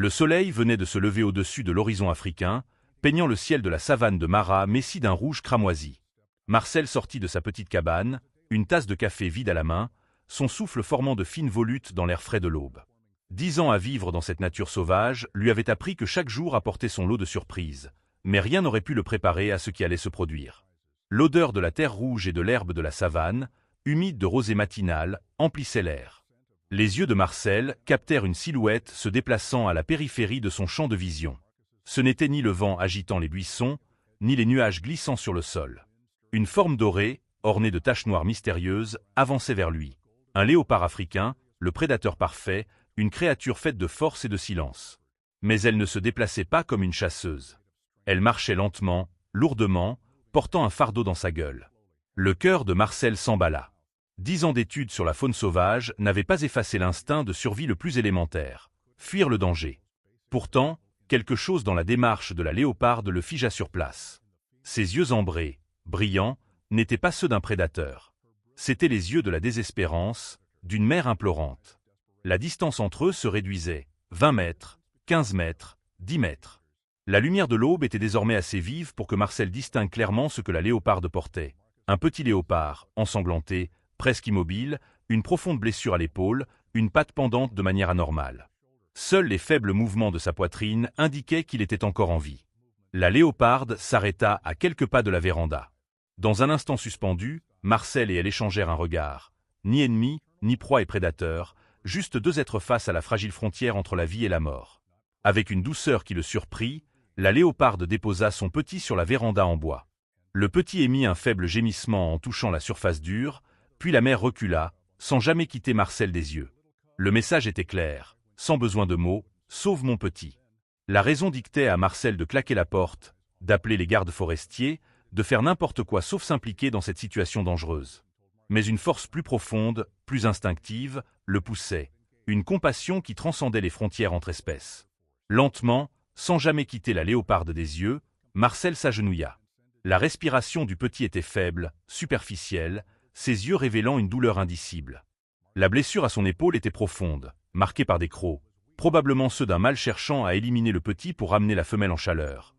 Le soleil venait de se lever au-dessus de l'horizon africain, peignant le ciel de la savane de Mara messie d'un rouge cramoisi. Marcel sortit de sa petite cabane, une tasse de café vide à la main, son souffle formant de fines volutes dans l'air frais de l'aube. 10 ans à vivre dans cette nature sauvage lui avaient appris que chaque jour apportait son lot de surprises, mais rien n'aurait pu le préparer à ce qui allait se produire. L'odeur de la terre rouge et de l'herbe de la savane, humide de rosée matinale, emplissait l'air. Les yeux de Marcel captèrent une silhouette se déplaçant à la périphérie de son champ de vision. Ce n'était ni le vent agitant les buissons, ni les nuages glissant sur le sol. Une forme dorée, ornée de taches noires mystérieuses, avançait vers lui. Un léopard africain, le prédateur parfait, une créature faite de force et de silence. Mais elle ne se déplaçait pas comme une chasseuse. Elle marchait lentement, lourdement, portant un fardeau dans sa gueule. Le cœur de Marcel s'emballa. 10 ans d'études sur la faune sauvage n'avaient pas effacé l'instinct de survie le plus élémentaire, fuir le danger. Pourtant, quelque chose dans la démarche de la léoparde le figea sur place. Ses yeux ambrés, brillants, n'étaient pas ceux d'un prédateur. C'étaient les yeux de la désespérance, d'une mère implorante. La distance entre eux se réduisait, 20 mètres, 15 mètres, 10 mètres. La lumière de l'aube était désormais assez vive pour que Marcel distingue clairement ce que la léoparde portait. Un petit léopard, ensanglanté, presque immobile, une profonde blessure à l'épaule, une patte pendante de manière anormale. Seuls les faibles mouvements de sa poitrine indiquaient qu'il était encore en vie. La léoparde s'arrêta à quelques pas de la véranda. Dans un instant suspendu, Marcel et elle échangèrent un regard. Ni ennemi, ni proie et prédateur, juste deux êtres face à la fragile frontière entre la vie et la mort. Avec une douceur qui le surprit, la léoparde déposa son petit sur la véranda en bois. Le petit émit un faible gémissement en touchant la surface dure, puis la mère recula, sans jamais quitter Marcel des yeux. Le message était clair, sans besoin de mots, « Sauve mon petit ». La raison dictait à Marcel de claquer la porte, d'appeler les gardes forestiers, de faire n'importe quoi sauf s'impliquer dans cette situation dangereuse. Mais une force plus profonde, plus instinctive, le poussait, une compassion qui transcendait les frontières entre espèces. Lentement, sans jamais quitter la léoparde des yeux, Marcel s'agenouilla. La respiration du petit était faible, superficielle, ses yeux révélant une douleur indicible. La blessure à son épaule était profonde, marquée par des crocs, probablement ceux d'un mâle cherchant à éliminer le petit pour ramener la femelle en chaleur.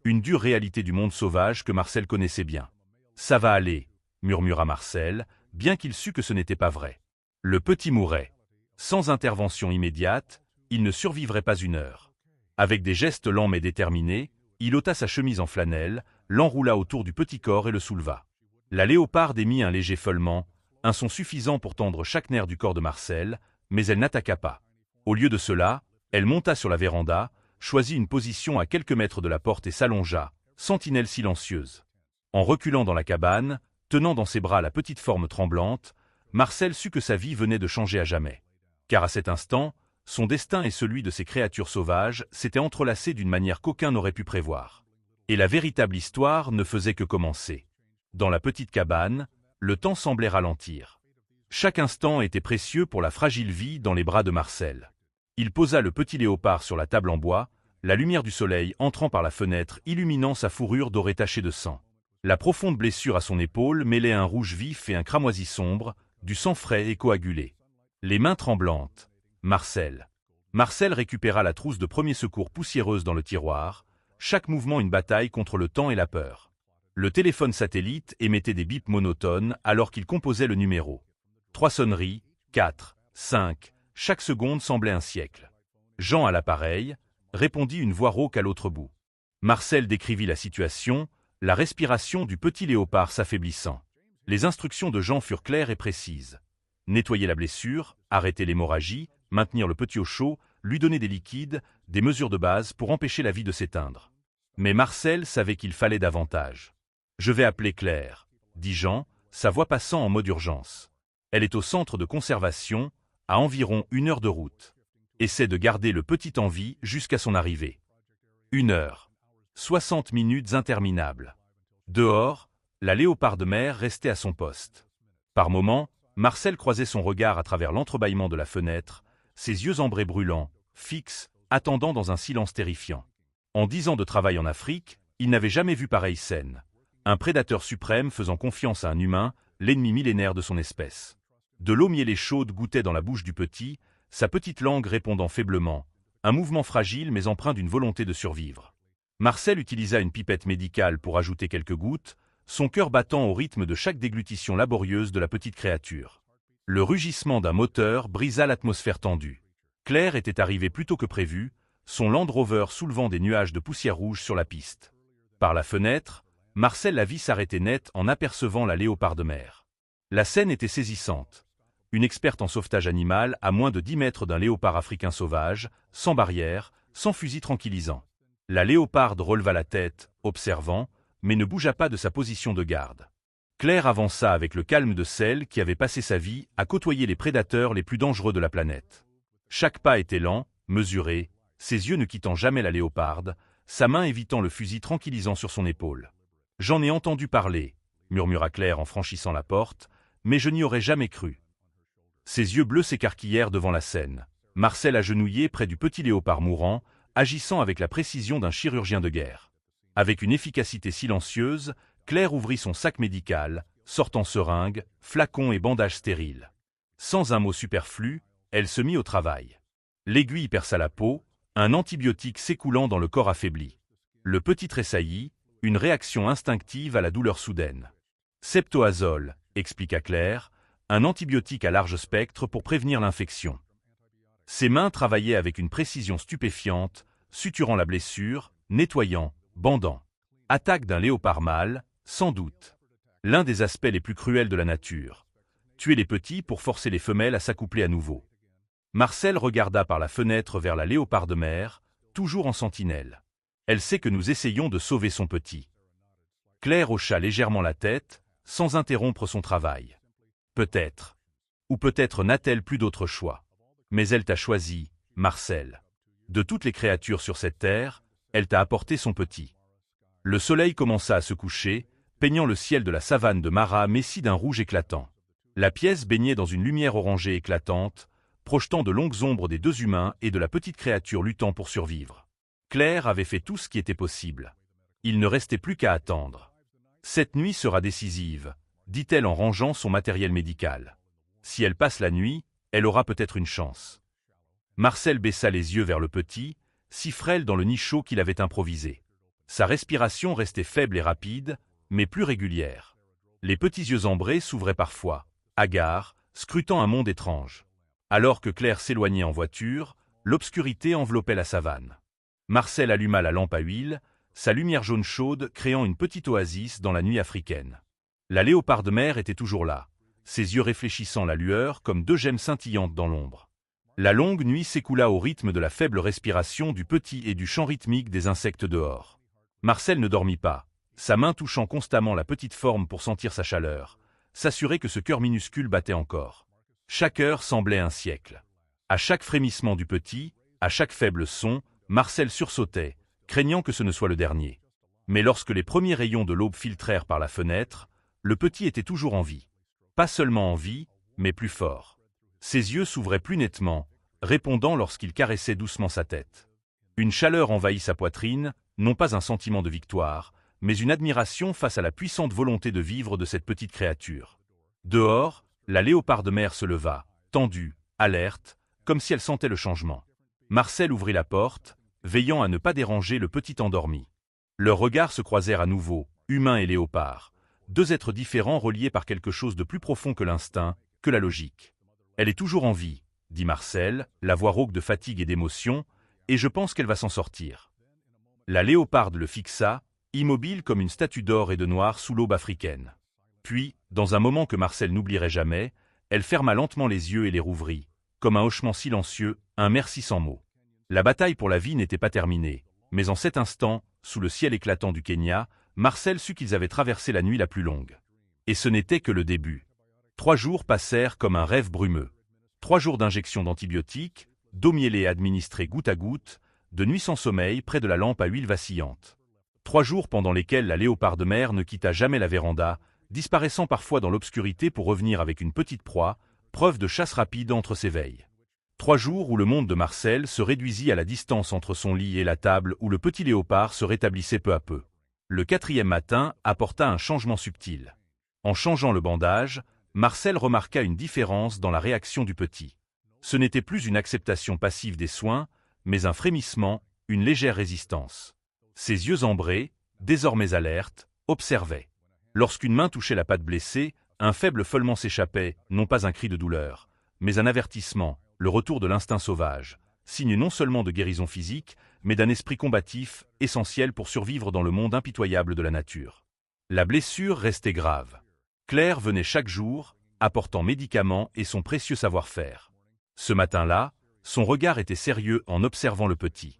Une dure réalité du monde sauvage que Marcel connaissait bien. « Ça va aller », murmura Marcel, bien qu'il sût que ce n'était pas vrai. Le petit mourait. Sans intervention immédiate, il ne survivrait pas une heure. Avec des gestes lents mais déterminés, il ôta sa chemise en flanelle, l'enroula autour du petit corps et le souleva. La léoparde émit un léger feulement, un son suffisant pour tendre chaque nerf du corps de Marcel, mais elle n'attaqua pas. Au lieu de cela, elle monta sur la véranda, choisit une position à quelques mètres de la porte et s'allongea, sentinelle silencieuse. En reculant dans la cabane, tenant dans ses bras la petite forme tremblante, Marcel sut que sa vie venait de changer à jamais. Car à cet instant, son destin et celui de ces créatures sauvages s'étaient entrelacés d'une manière qu'aucun n'aurait pu prévoir. Et la véritable histoire ne faisait que commencer. Dans la petite cabane, le temps semblait ralentir. Chaque instant était précieux pour la fragile vie dans les bras de Marcel. Il posa le petit léopard sur la table en bois, la lumière du soleil entrant par la fenêtre illuminant sa fourrure dorée tachée de sang. La profonde blessure à son épaule mêlait un rouge vif et un cramoisi sombre, du sang frais et coagulé. Les mains tremblantes. Marcel. Marcel récupéra la trousse de premier secours poussiéreuse dans le tiroir, chaque mouvement une bataille contre le temps et la peur. Le téléphone satellite émettait des bips monotones alors qu'il composait le numéro. 3 sonneries, 4, 5, chaque seconde semblait un siècle. Jean à l'appareil, répondit une voix rauque à l'autre bout. Marcel décrivit la situation, la respiration du petit léopard s'affaiblissant. Les instructions de Jean furent claires et précises. Nettoyer la blessure, arrêter l'hémorragie, maintenir le petit au chaud, lui donner des liquides, des mesures de base pour empêcher la vie de s'éteindre. Mais Marcel savait qu'il fallait davantage. « Je vais appeler Claire », dit Jean, sa voix passant en mode urgence. « Elle est au centre de conservation, à environ 1 heure de route. Essaie de garder le petit en vie jusqu'à son arrivée. » 1 heure. 60 minutes interminables. Dehors, la léoparde mère restait à son poste. Par moments, Marcel croisait son regard à travers l'entrebâillement de la fenêtre, ses yeux ambrés brûlants, fixes, attendant dans un silence terrifiant. En 10 ans de travail en Afrique, il n'avait jamais vu pareille scène. Un prédateur suprême faisant confiance à un humain, l'ennemi millénaire de son espèce. De l'eau mielée chaude goûtait dans la bouche du petit, sa petite langue répondant faiblement, un mouvement fragile mais empreint d'une volonté de survivre. Marcel utilisa une pipette médicale pour ajouter quelques gouttes, son cœur battant au rythme de chaque déglutition laborieuse de la petite créature. Le rugissement d'un moteur brisa l'atmosphère tendue. Claire était arrivée plus tôt que prévu, son Land Rover soulevant des nuages de poussière rouge sur la piste. Par la fenêtre, Marcel la vit s'arrêter net en apercevant la léoparde mère. La scène était saisissante. Une experte en sauvetage animal à moins de 10 mètres d'un léopard africain sauvage, sans barrière, sans fusil tranquillisant. La léoparde releva la tête, observant, mais ne bougea pas de sa position de garde. Claire avança avec le calme de celle qui avait passé sa vie à côtoyer les prédateurs les plus dangereux de la planète. Chaque pas était lent, mesuré, ses yeux ne quittant jamais la léoparde, sa main évitant le fusil tranquillisant sur son épaule. « J'en ai entendu parler », murmura Claire en franchissant la porte, mais je n'y aurais jamais cru. Ses yeux bleus s'écarquillèrent devant la scène. Marcel agenouillé près du petit léopard mourant, agissant avec la précision d'un chirurgien de guerre. Avec une efficacité silencieuse, Claire ouvrit son sac médical, sortant seringues, flacons et bandages stériles. Sans un mot superflu, elle se mit au travail. L'aiguille perça la peau, un antibiotique s'écoulant dans le corps affaibli. Le petit tressaillit, une réaction instinctive à la douleur soudaine. Septoazole, expliqua Claire, un antibiotique à large spectre pour prévenir l'infection. Ses mains travaillaient avec une précision stupéfiante, suturant la blessure, nettoyant, bandant. Attaque d'un léopard mâle, sans doute. L'un des aspects les plus cruels de la nature. Tuer les petits pour forcer les femelles à s'accoupler à nouveau. Marcel regarda par la fenêtre vers la léoparde mère, toujours en sentinelle. Elle sait que nous essayons de sauver son petit. Claire hocha légèrement la tête, sans interrompre son travail. Peut-être. Ou peut-être n'a-t-elle plus d'autre choix. Mais elle t'a choisi, Marcel. De toutes les créatures sur cette terre, elle t'a apporté son petit. Le soleil commença à se coucher, peignant le ciel de la savane de Mara messie d'un rouge éclatant. La pièce baignait dans une lumière orangée éclatante, projetant de longues ombres des deux humains et de la petite créature luttant pour survivre. Claire avait fait tout ce qui était possible. Il ne restait plus qu'à attendre. Cette nuit sera décisive, dit-elle en rangeant son matériel médical. Si elle passe la nuit, elle aura peut-être une chance. Marcel baissa les yeux vers le petit, si frêle dans le nid chaud qu'il avait improvisé. Sa respiration restait faible et rapide, mais plus régulière. Les petits yeux ambrés s'ouvraient parfois, hagards, scrutant un monde étrange. Alors que Claire s'éloignait en voiture, l'obscurité enveloppait la savane. Marcel alluma la lampe à huile, sa lumière jaune chaude créant une petite oasis dans la nuit africaine. La léoparde mère était toujours là, ses yeux réfléchissant la lueur comme deux gemmes scintillantes dans l'ombre. La longue nuit s'écoula au rythme de la faible respiration du petit et du chant rythmique des insectes dehors. Marcel ne dormit pas, sa main touchant constamment la petite forme pour sentir sa chaleur, s'assurer que ce cœur minuscule battait encore. Chaque heure semblait un siècle. À chaque frémissement du petit, à chaque faible son, Marcel sursautait, craignant que ce ne soit le dernier. Mais lorsque les premiers rayons de l'aube filtrèrent par la fenêtre, le petit était toujours en vie. Pas seulement en vie, mais plus fort. Ses yeux s'ouvraient plus nettement, répondant lorsqu'il caressait doucement sa tête. Une chaleur envahit sa poitrine, non pas un sentiment de victoire, mais une admiration face à la puissante volonté de vivre de cette petite créature. Dehors, la léoparde mère se leva, tendue, alerte, comme si elle sentait le changement. Marcel ouvrit la porte, veillant à ne pas déranger le petit endormi. Leurs regards se croisèrent à nouveau, humain et léopard, deux êtres différents reliés par quelque chose de plus profond que l'instinct, que la logique. « Elle est toujours en vie », dit Marcel, la voix rauque de fatigue et d'émotion, et je pense qu'elle va s'en sortir. La léoparde le fixa, immobile comme une statue d'or et de noir sous l'aube africaine. Puis, dans un moment que Marcel n'oublierait jamais, elle ferma lentement les yeux et les rouvrit, comme un hochement silencieux, un merci sans mots. La bataille pour la vie n'était pas terminée, mais en cet instant, sous le ciel éclatant du Kenya, Marcel sut qu'ils avaient traversé la nuit la plus longue. Et ce n'était que le début. 3 jours passèrent comme un rêve brumeux. 3 jours d'injection d'antibiotiques, d'eau mielée administrée goutte à goutte, de nuit sans sommeil près de la lampe à huile vacillante. 3 jours pendant lesquels la léoparde mère ne quitta jamais la véranda, disparaissant parfois dans l'obscurité pour revenir avec une petite proie, preuve de chasse rapide entre ses veilles. 3 jours où le monde de Marcel se réduisit à la distance entre son lit et la table où le petit léopard se rétablissait peu à peu. Le 4e matin apporta un changement subtil. En changeant le bandage, Marcel remarqua une différence dans la réaction du petit. Ce n'était plus une acceptation passive des soins, mais un frémissement, une légère résistance. Ses yeux ambrés, désormais alertes, observaient. Lorsqu'une main touchait la patte blessée, un faible feulement s'échappait, non pas un cri de douleur, mais un avertissement, le retour de l'instinct sauvage, signe non seulement de guérison physique, mais d'un esprit combatif, essentiel pour survivre dans le monde impitoyable de la nature. La blessure restait grave. Claire venait chaque jour, apportant médicaments et son précieux savoir-faire. Ce matin-là, son regard était sérieux en observant le petit.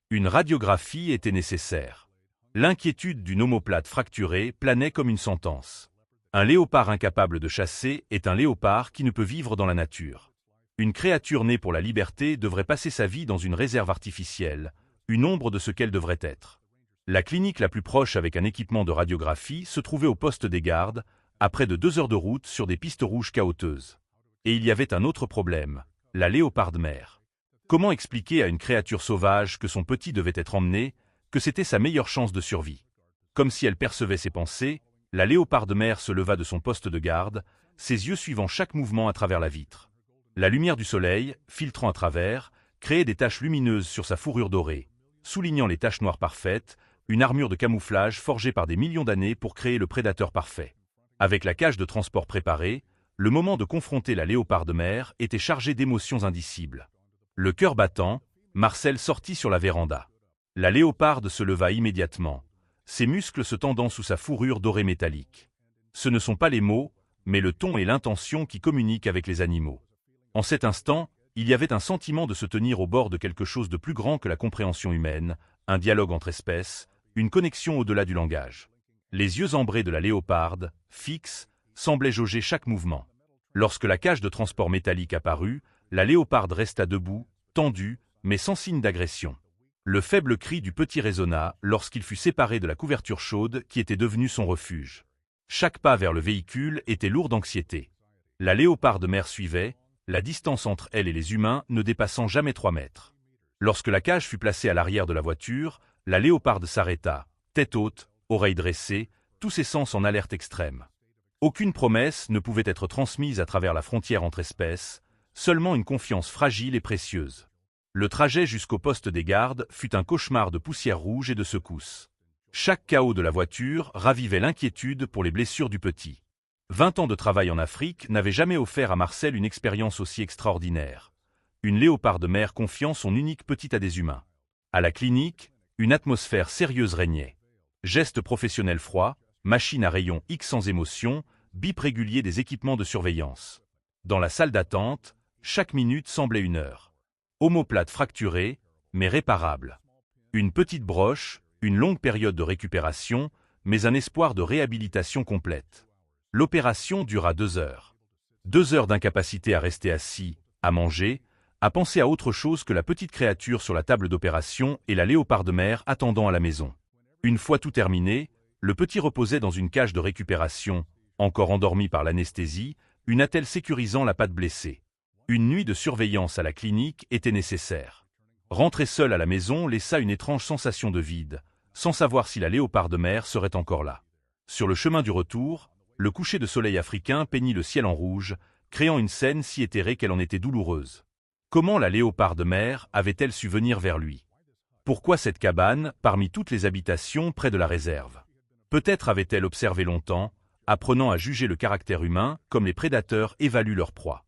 Une radiographie était nécessaire. L'inquiétude d'une omoplate fracturée planait comme une sentence. Un léopard incapable de chasser est un léopard qui ne peut vivre dans la nature. Une créature née pour la liberté devrait passer sa vie dans une réserve artificielle, une ombre de ce qu'elle devrait être. La clinique la plus proche avec un équipement de radiographie se trouvait au poste des gardes, à près de 2 heures de route sur des pistes rouges chaotiques. Et il y avait un autre problème, la léoparde mère. Comment expliquer à une créature sauvage que son petit devait être emmené, que c'était sa meilleure chance de survie? Comme si elle percevait ses pensées, la léoparde mère se leva de son poste de garde, ses yeux suivant chaque mouvement à travers la vitre. La lumière du soleil, filtrant à travers, créait des taches lumineuses sur sa fourrure dorée, soulignant les taches noires parfaites, une armure de camouflage forgée par des millions d'années pour créer le prédateur parfait. Avec la cage de transport préparée, le moment de confronter la léoparde mère était chargé d'émotions indicibles. Le cœur battant, Marcel sortit sur la véranda. La léoparde se leva immédiatement, ses muscles se tendant sous sa fourrure dorée métallique. Ce ne sont pas les mots, mais le ton et l'intention qui communiquent avec les animaux. En cet instant, il y avait un sentiment de se tenir au bord de quelque chose de plus grand que la compréhension humaine, un dialogue entre espèces, une connexion au-delà du langage. Les yeux ambrés de la léoparde, fixes, semblaient jauger chaque mouvement. Lorsque la cage de transport métallique apparut, la léoparde resta debout, tendue, mais sans signe d'agression. Le faible cri du petit résonna lorsqu'il fut séparé de la couverture chaude qui était devenue son refuge. Chaque pas vers le véhicule était lourd d'anxiété. La léoparde mère suivait, la distance entre elle et les humains ne dépassant jamais 3 mètres. Lorsque la cage fut placée à l'arrière de la voiture, la léoparde s'arrêta, tête haute, oreilles dressées, tous ses sens en alerte extrême. Aucune promesse ne pouvait être transmise à travers la frontière entre espèces, seulement une confiance fragile et précieuse. Le trajet jusqu'au poste des gardes fut un cauchemar de poussière rouge et de secousses. Chaque chaos de la voiture ravivait l'inquiétude pour les blessures du petit. 20 ans de travail en Afrique n'avaient jamais offert à Marcel une expérience aussi extraordinaire. Une léoparde mère confiant son unique petit à des humains. À la clinique, une atmosphère sérieuse régnait. Gestes professionnels froids, machines à rayons X sans émotion, bip régulier des équipements de surveillance. Dans la salle d'attente, chaque minute semblait une heure. Omoplate fracturée, mais réparable. Une petite broche, une longue période de récupération, mais un espoir de réhabilitation complète. L'opération dura 2 heures. 2 heures d'incapacité à rester assis, à manger, à penser à autre chose que la petite créature sur la table d'opération et la léoparde mère attendant à la maison. Une fois tout terminé, le petit reposait dans une cage de récupération, encore endormi par l'anesthésie, une attelle sécurisant la patte blessée. Une nuit de surveillance à la clinique était nécessaire. Rentrer seul à la maison laissa une étrange sensation de vide, sans savoir si la léoparde mère serait encore là. Sur le chemin du retour, le coucher de soleil africain peignit le ciel en rouge, créant une scène si éthérée qu'elle en était douloureuse. Comment la léoparde mère avait-elle su venir vers lui? Pourquoi cette cabane, parmi toutes les habitations près de la réserve? Peut-être avait-elle observé longtemps, apprenant à juger le caractère humain comme les prédateurs évaluent leur proie.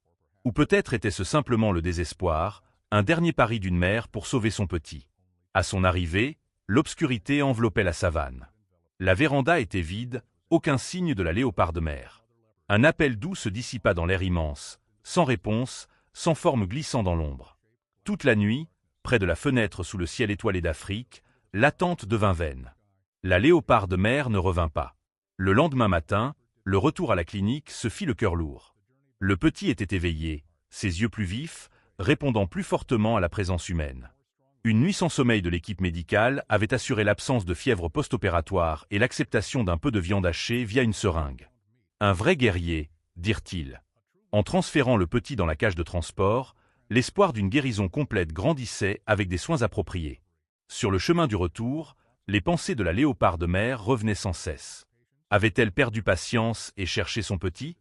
Ou peut-être était-ce simplement le désespoir, un dernier pari d'une mère pour sauver son petit. À son arrivée, l'obscurité enveloppait la savane. La véranda était vide, aucun signe de la léoparde mère. Un appel doux se dissipa dans l'air immense, sans réponse, sans forme glissant dans l'ombre. Toute la nuit, près de la fenêtre sous le ciel étoilé d'Afrique, l'attente devint vaine. La léoparde mère ne revint pas. Le lendemain matin, le retour à la clinique se fit le cœur lourd. Le petit était éveillé, ses yeux plus vifs, répondant plus fortement à la présence humaine. Une nuit sans sommeil de l'équipe médicale avait assuré l'absence de fièvre post-opératoire et l'acceptation d'un peu de viande hachée via une seringue. Un vrai guerrier, dirent-ils. En transférant le petit dans la cage de transport, l'espoir d'une guérison complète grandissait avec des soins appropriés. Sur le chemin du retour, les pensées de la léoparde mère revenaient sans cesse. Avait-elle perdu patience et cherché son petit?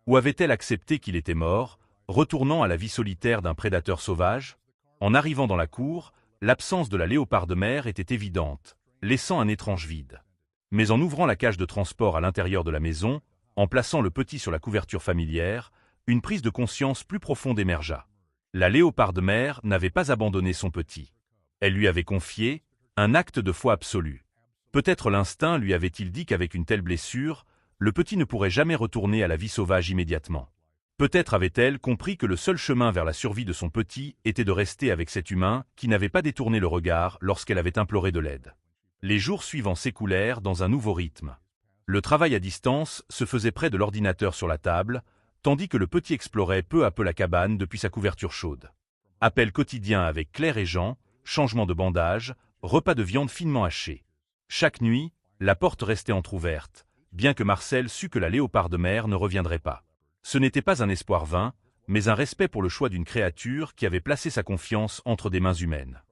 Ou avait-elle accepté qu'il était mort, retournant à la vie solitaire d'un prédateur sauvage? En arrivant dans la cour, L'absence de la léoparde mère était évidente, laissant un étrange vide. Mais en ouvrant la cage de transport à l'intérieur de la maison, en plaçant le petit sur la couverture familière, une prise de conscience plus profonde émergea. La léoparde mère n'avait pas abandonné son petit. Elle lui avait confié un acte de foi absolu. Peut-être l'instinct lui avait-il dit qu'avec une telle blessure, le petit ne pourrait jamais retourner à la vie sauvage immédiatement. Peut-être avait-elle compris que le seul chemin vers la survie de son petit était de rester avec cet humain qui n'avait pas détourné le regard lorsqu'elle avait imploré de l'aide. Les jours suivants s'écoulèrent dans un nouveau rythme. Le travail à distance se faisait près de l'ordinateur sur la table, tandis que le petit explorait peu à peu la cabane depuis sa couverture chaude. Appels quotidiens avec Claire et Jean, changement de bandage, repas de viande finement hachée. Chaque nuit, la porte restait entr'ouverte, bien que Marcel sût que la léoparde mère ne reviendrait pas. Ce n'était pas un espoir vain, mais un respect pour le choix d'une créature qui avait placé sa confiance entre des mains humaines.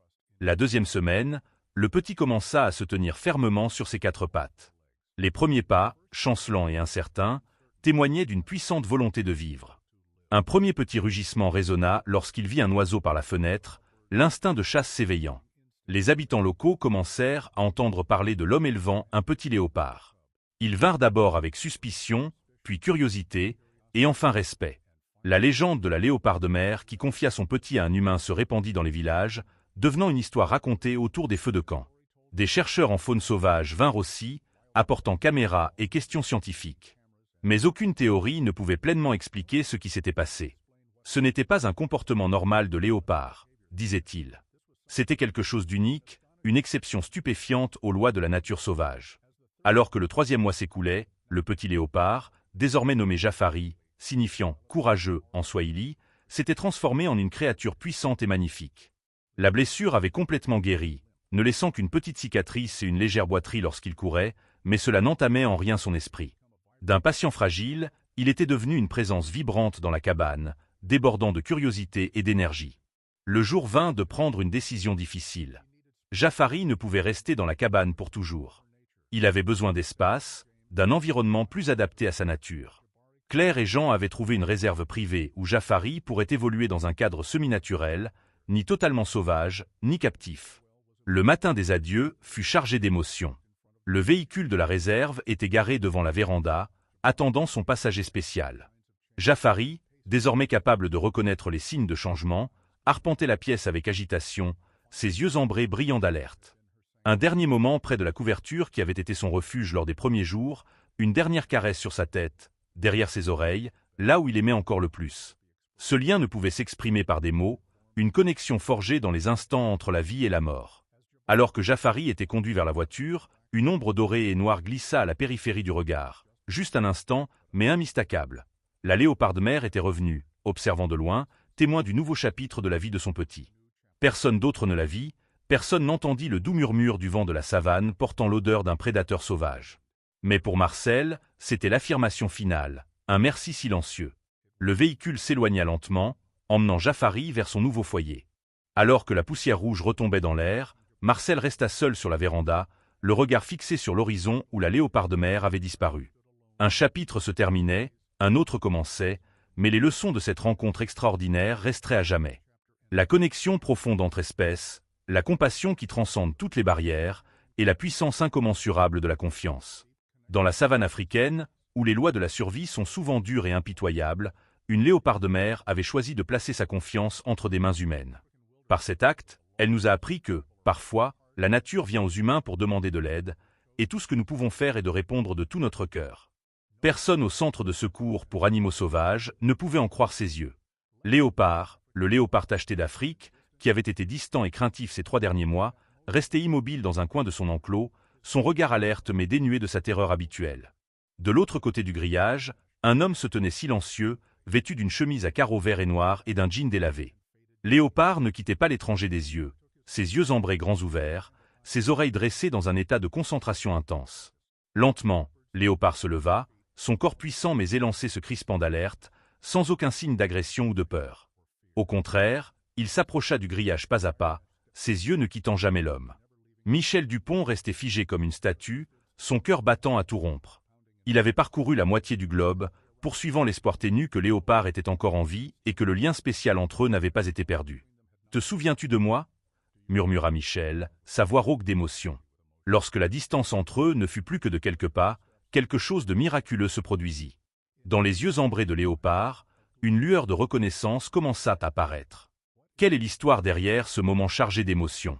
La deuxième semaine, le petit commença à se tenir fermement sur ses quatre pattes. Les premiers pas, chancelants et incertains, témoignaient d'une puissante volonté de vivre. Un premier petit rugissement résonna lorsqu'il vit un oiseau par la fenêtre, l'instinct de chasse s'éveillant. Les habitants locaux commencèrent à entendre parler de l'homme élevant un petit léopard. Ils vinrent d'abord avec suspicion, puis curiosité, et enfin respect. La légende de la léoparde mère qui confia son petit à un humain se répandit dans les villages, devenant une histoire racontée autour des feux de camp. Des chercheurs en faune sauvage vinrent aussi, apportant caméras et questions scientifiques. Mais aucune théorie ne pouvait pleinement expliquer ce qui s'était passé. Ce n'était pas un comportement normal de léopard, disait-il. C'était quelque chose d'unique, une exception stupéfiante aux lois de la nature sauvage. Alors que le troisième mois s'écoulait, le petit léopard, désormais nommé Jafari, signifiant « courageux » en swahili, s'était transformé en une créature puissante et magnifique. La blessure avait complètement guéri, ne laissant qu'une petite cicatrice et une légère boiterie lorsqu'il courait, mais cela n'entamait en rien son esprit. D'un patient fragile, il était devenu une présence vibrante dans la cabane, débordant de curiosité et d'énergie. Le jour vint de prendre une décision difficile. Jafari ne pouvait rester dans la cabane pour toujours. Il avait besoin d'espace, d'un environnement plus adapté à sa nature. Claire et Jean avaient trouvé une réserve privée où Jafari pourrait évoluer dans un cadre semi-naturel, ni totalement sauvage, ni captif. Le matin des adieux fut chargé d'émotions. Le véhicule de la réserve était garé devant la véranda, attendant son passager spécial. Jafari, désormais capable de reconnaître les signes de changement, arpentait la pièce avec agitation, ses yeux ambrés brillant d'alerte. Un dernier moment près de la couverture qui avait été son refuge lors des premiers jours, une dernière caresse sur sa tête, derrière ses oreilles, là où il aimait encore le plus. Ce lien ne pouvait s'exprimer par des mots, une connexion forgée dans les instants entre la vie et la mort. Alors que Jafari était conduit vers la voiture, une ombre dorée et noire glissa à la périphérie du regard. Juste un instant, mais immistakable. La léoparde mère était revenue, observant de loin, témoin du nouveau chapitre de la vie de son petit. Personne d'autre ne la vit, personne n'entendit le doux murmure du vent de la savane portant l'odeur d'un prédateur sauvage. Mais pour Marcel, c'était l'affirmation finale, un merci silencieux. Le véhicule s'éloigna lentement, emmenant Jafari vers son nouveau foyer. Alors que la poussière rouge retombait dans l'air, Marcel resta seul sur la véranda, le regard fixé sur l'horizon où la léoparde mère avait disparu. Un chapitre se terminait, un autre commençait, mais les leçons de cette rencontre extraordinaire resteraient à jamais. La connexion profonde entre espèces, la compassion qui transcende toutes les barrières, et la puissance incommensurable de la confiance. Dans la savane africaine, où les lois de la survie sont souvent dures et impitoyables, une léoparde mère avait choisi de placer sa confiance entre des mains humaines. Par cet acte, elle nous a appris que, parfois, la nature vient aux humains pour demander de l'aide, et tout ce que nous pouvons faire est de répondre de tout notre cœur. Personne au centre de secours pour animaux sauvages ne pouvait en croire ses yeux. Léopard, le léopard tacheté d'Afrique, qui avait été distant et craintif ces 3 derniers mois, restait immobile dans un coin de son enclos, son regard alerte mais dénué de sa terreur habituelle. De l'autre côté du grillage, un homme se tenait silencieux, vêtu d'une chemise à carreaux verts et noirs et d'un jean délavé. Léopard ne quittait pas l'étranger des yeux, ses yeux ambrés grands ouverts, ses oreilles dressées dans un état de concentration intense. Lentement, Léopard se leva, son corps puissant mais élancé se crispant d'alerte, sans aucun signe d'agression ou de peur. Au contraire, il s'approcha du grillage pas à pas, ses yeux ne quittant jamais l'homme. Michel Dupont restait figé comme une statue, son cœur battant à tout rompre. Il avait parcouru la moitié du globe, poursuivant l'espoir ténu que Léopard était encore en vie et que le lien spécial entre eux n'avait pas été perdu. « Te souviens-tu de moi » murmura Michel, sa voix rauque d'émotion. Lorsque la distance entre eux ne fut plus que de quelques pas, quelque chose de miraculeux se produisit. Dans les yeux ambrés de Léopard, une lueur de reconnaissance commença à apparaître. Quelle est l'histoire derrière ce moment chargé d'émotion?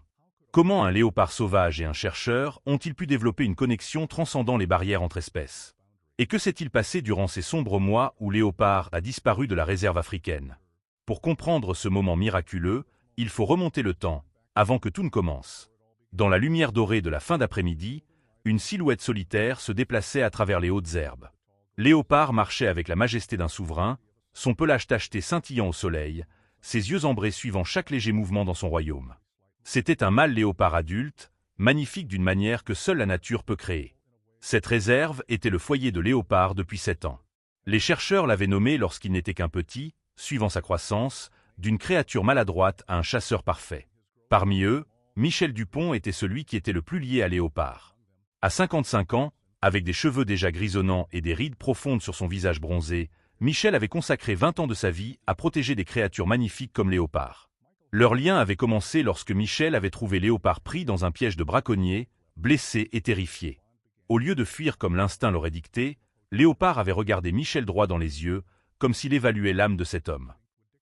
Comment un léopard sauvage et un chercheur ont-ils pu développer une connexion transcendant les barrières entre espèces? Et que s'est-il passé durant ces sombres mois où Léopard a disparu de la réserve africaine? Pour comprendre ce moment miraculeux, il faut remonter le temps, avant que tout ne commence. Dans la lumière dorée de la fin d'après-midi, une silhouette solitaire se déplaçait à travers les hautes herbes. Léopard marchait avec la majesté d'un souverain, son pelage tacheté scintillant au soleil, ses yeux ambrés suivant chaque léger mouvement dans son royaume. C'était un mâle léopard adulte, magnifique d'une manière que seule la nature peut créer. Cette réserve était le foyer de Léopard depuis 7 ans. Les chercheurs l'avaient nommé lorsqu'il n'était qu'un petit, suivant sa croissance, d'une créature maladroite à un chasseur parfait. Parmi eux, Michel Dupont était celui qui était le plus lié à Léopard. À 55 ans, avec des cheveux déjà grisonnants et des rides profondes sur son visage bronzé, Michel avait consacré 20 ans de sa vie à protéger des créatures magnifiques comme Léopard. Leur lien avait commencé lorsque Michel avait trouvé Léopard pris dans un piège de braconnier, blessé et terrifié. Au lieu de fuir comme l'instinct l'aurait dicté, Léopard avait regardé Michel droit dans les yeux, comme s'il évaluait l'âme de cet homme.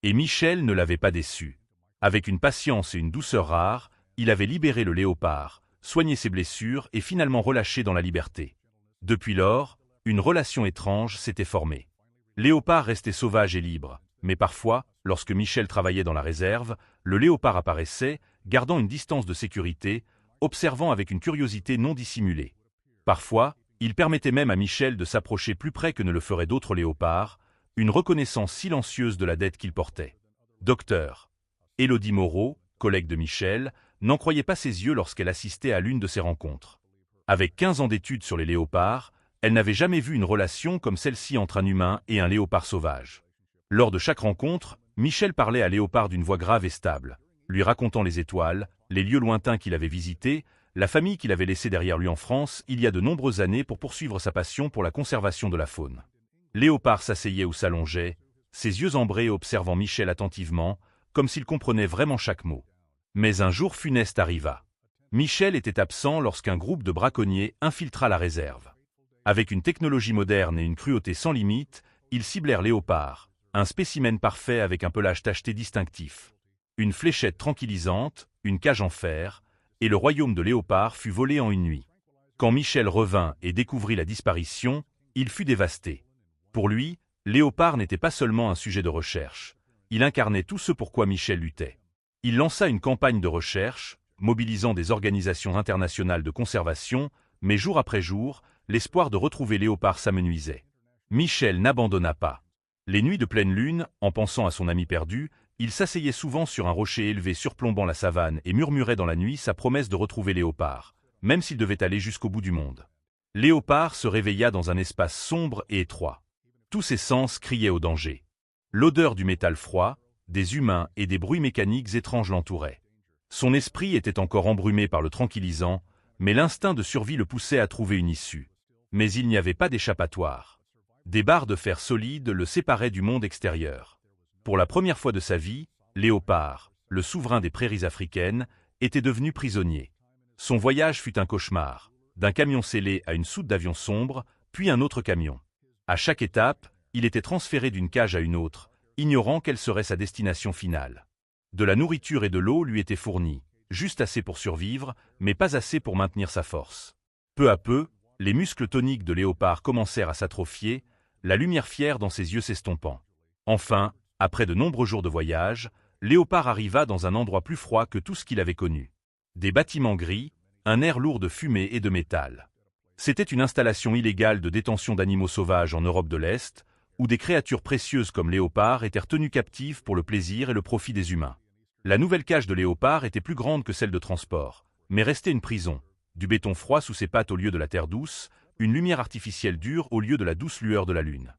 Et Michel ne l'avait pas déçu. Avec une patience et une douceur rares, il avait libéré le léopard, soigné ses blessures et finalement relâché dans la liberté. Depuis lors, une relation étrange s'était formée. Léopard restait sauvage et libre, mais parfois, lorsque Michel travaillait dans la réserve, le léopard apparaissait, gardant une distance de sécurité, observant avec une curiosité non dissimulée. Parfois, il permettait même à Michel de s'approcher plus près que ne le feraient d'autres léopards, une reconnaissance silencieuse de la dette qu'il portait. Docteur. Élodie Moreau, collègue de Michel, n'en croyait pas ses yeux lorsqu'elle assistait à l'une de ces rencontres. Avec 15 ans d'études sur les léopards, elle n'avait jamais vu une relation comme celle-ci entre un humain et un léopard sauvage. Lors de chaque rencontre, Michel parlait à Léopard d'une voix grave et stable, lui racontant les étoiles, les lieux lointains qu'il avait visités, la famille qu'il avait laissée derrière lui en France il y a de nombreuses années pour poursuivre sa passion pour la conservation de la faune. Léopard s'asseyait ou s'allongeait, ses yeux ambrés observant Michel attentivement, comme s'il comprenait vraiment chaque mot. Mais un jour funeste arriva. Michel était absent lorsqu'un groupe de braconniers infiltra la réserve. Avec une technologie moderne et une cruauté sans limite, ils ciblèrent Léopard, un spécimen parfait avec un pelage tacheté distinctif. Une fléchette tranquillisante, une cage en fer, et le royaume de Léopard fut volé en une nuit. Quand Michel revint et découvrit la disparition, il fut dévasté. Pour lui, Léopard n'était pas seulement un sujet de recherche, il incarnait tout ce pour quoi Michel luttait. Il lança une campagne de recherche, mobilisant des organisations internationales de conservation, mais jour après jour, l'espoir de retrouver Léopard s'amenuisait. Michel n'abandonna pas. Les nuits de pleine lune, en pensant à son ami perdu, il s'asseyait souvent sur un rocher élevé surplombant la savane et murmurait dans la nuit sa promesse de retrouver Léopard, même s'il devait aller jusqu'au bout du monde. Léopard se réveilla dans un espace sombre et étroit. Tous ses sens criaient au danger. L'odeur du métal froid, des humains et des bruits mécaniques étranges l'entouraient. Son esprit était encore embrumé par le tranquillisant, mais l'instinct de survie le poussait à trouver une issue. Mais il n'y avait pas d'échappatoire. Des barres de fer solides le séparaient du monde extérieur. Pour la première fois de sa vie, Léopard, le souverain des prairies africaines, était devenu prisonnier. Son voyage fut un cauchemar, d'un camion scellé à une soute d'avion sombre, puis un autre camion. À chaque étape, il était transféré d'une cage à une autre, ignorant quelle serait sa destination finale. De la nourriture et de l'eau lui étaient fournies, juste assez pour survivre, mais pas assez pour maintenir sa force. Peu à peu, les muscles toniques de Léopard commencèrent à s'atrophier, la lumière fière dans ses yeux s'estompant. Enfin, après de nombreux jours de voyage, Léopard arriva dans un endroit plus froid que tout ce qu'il avait connu. Des bâtiments gris, un air lourd de fumée et de métal. C'était une installation illégale de détention d'animaux sauvages en Europe de l'Est, où des créatures précieuses comme Léopard étaient retenues captives pour le plaisir et le profit des humains. La nouvelle cage de Léopard était plus grande que celle de transport, mais restait une prison. Du béton froid sous ses pattes au lieu de la terre douce, une lumière artificielle dure au lieu de la douce lueur de la lune.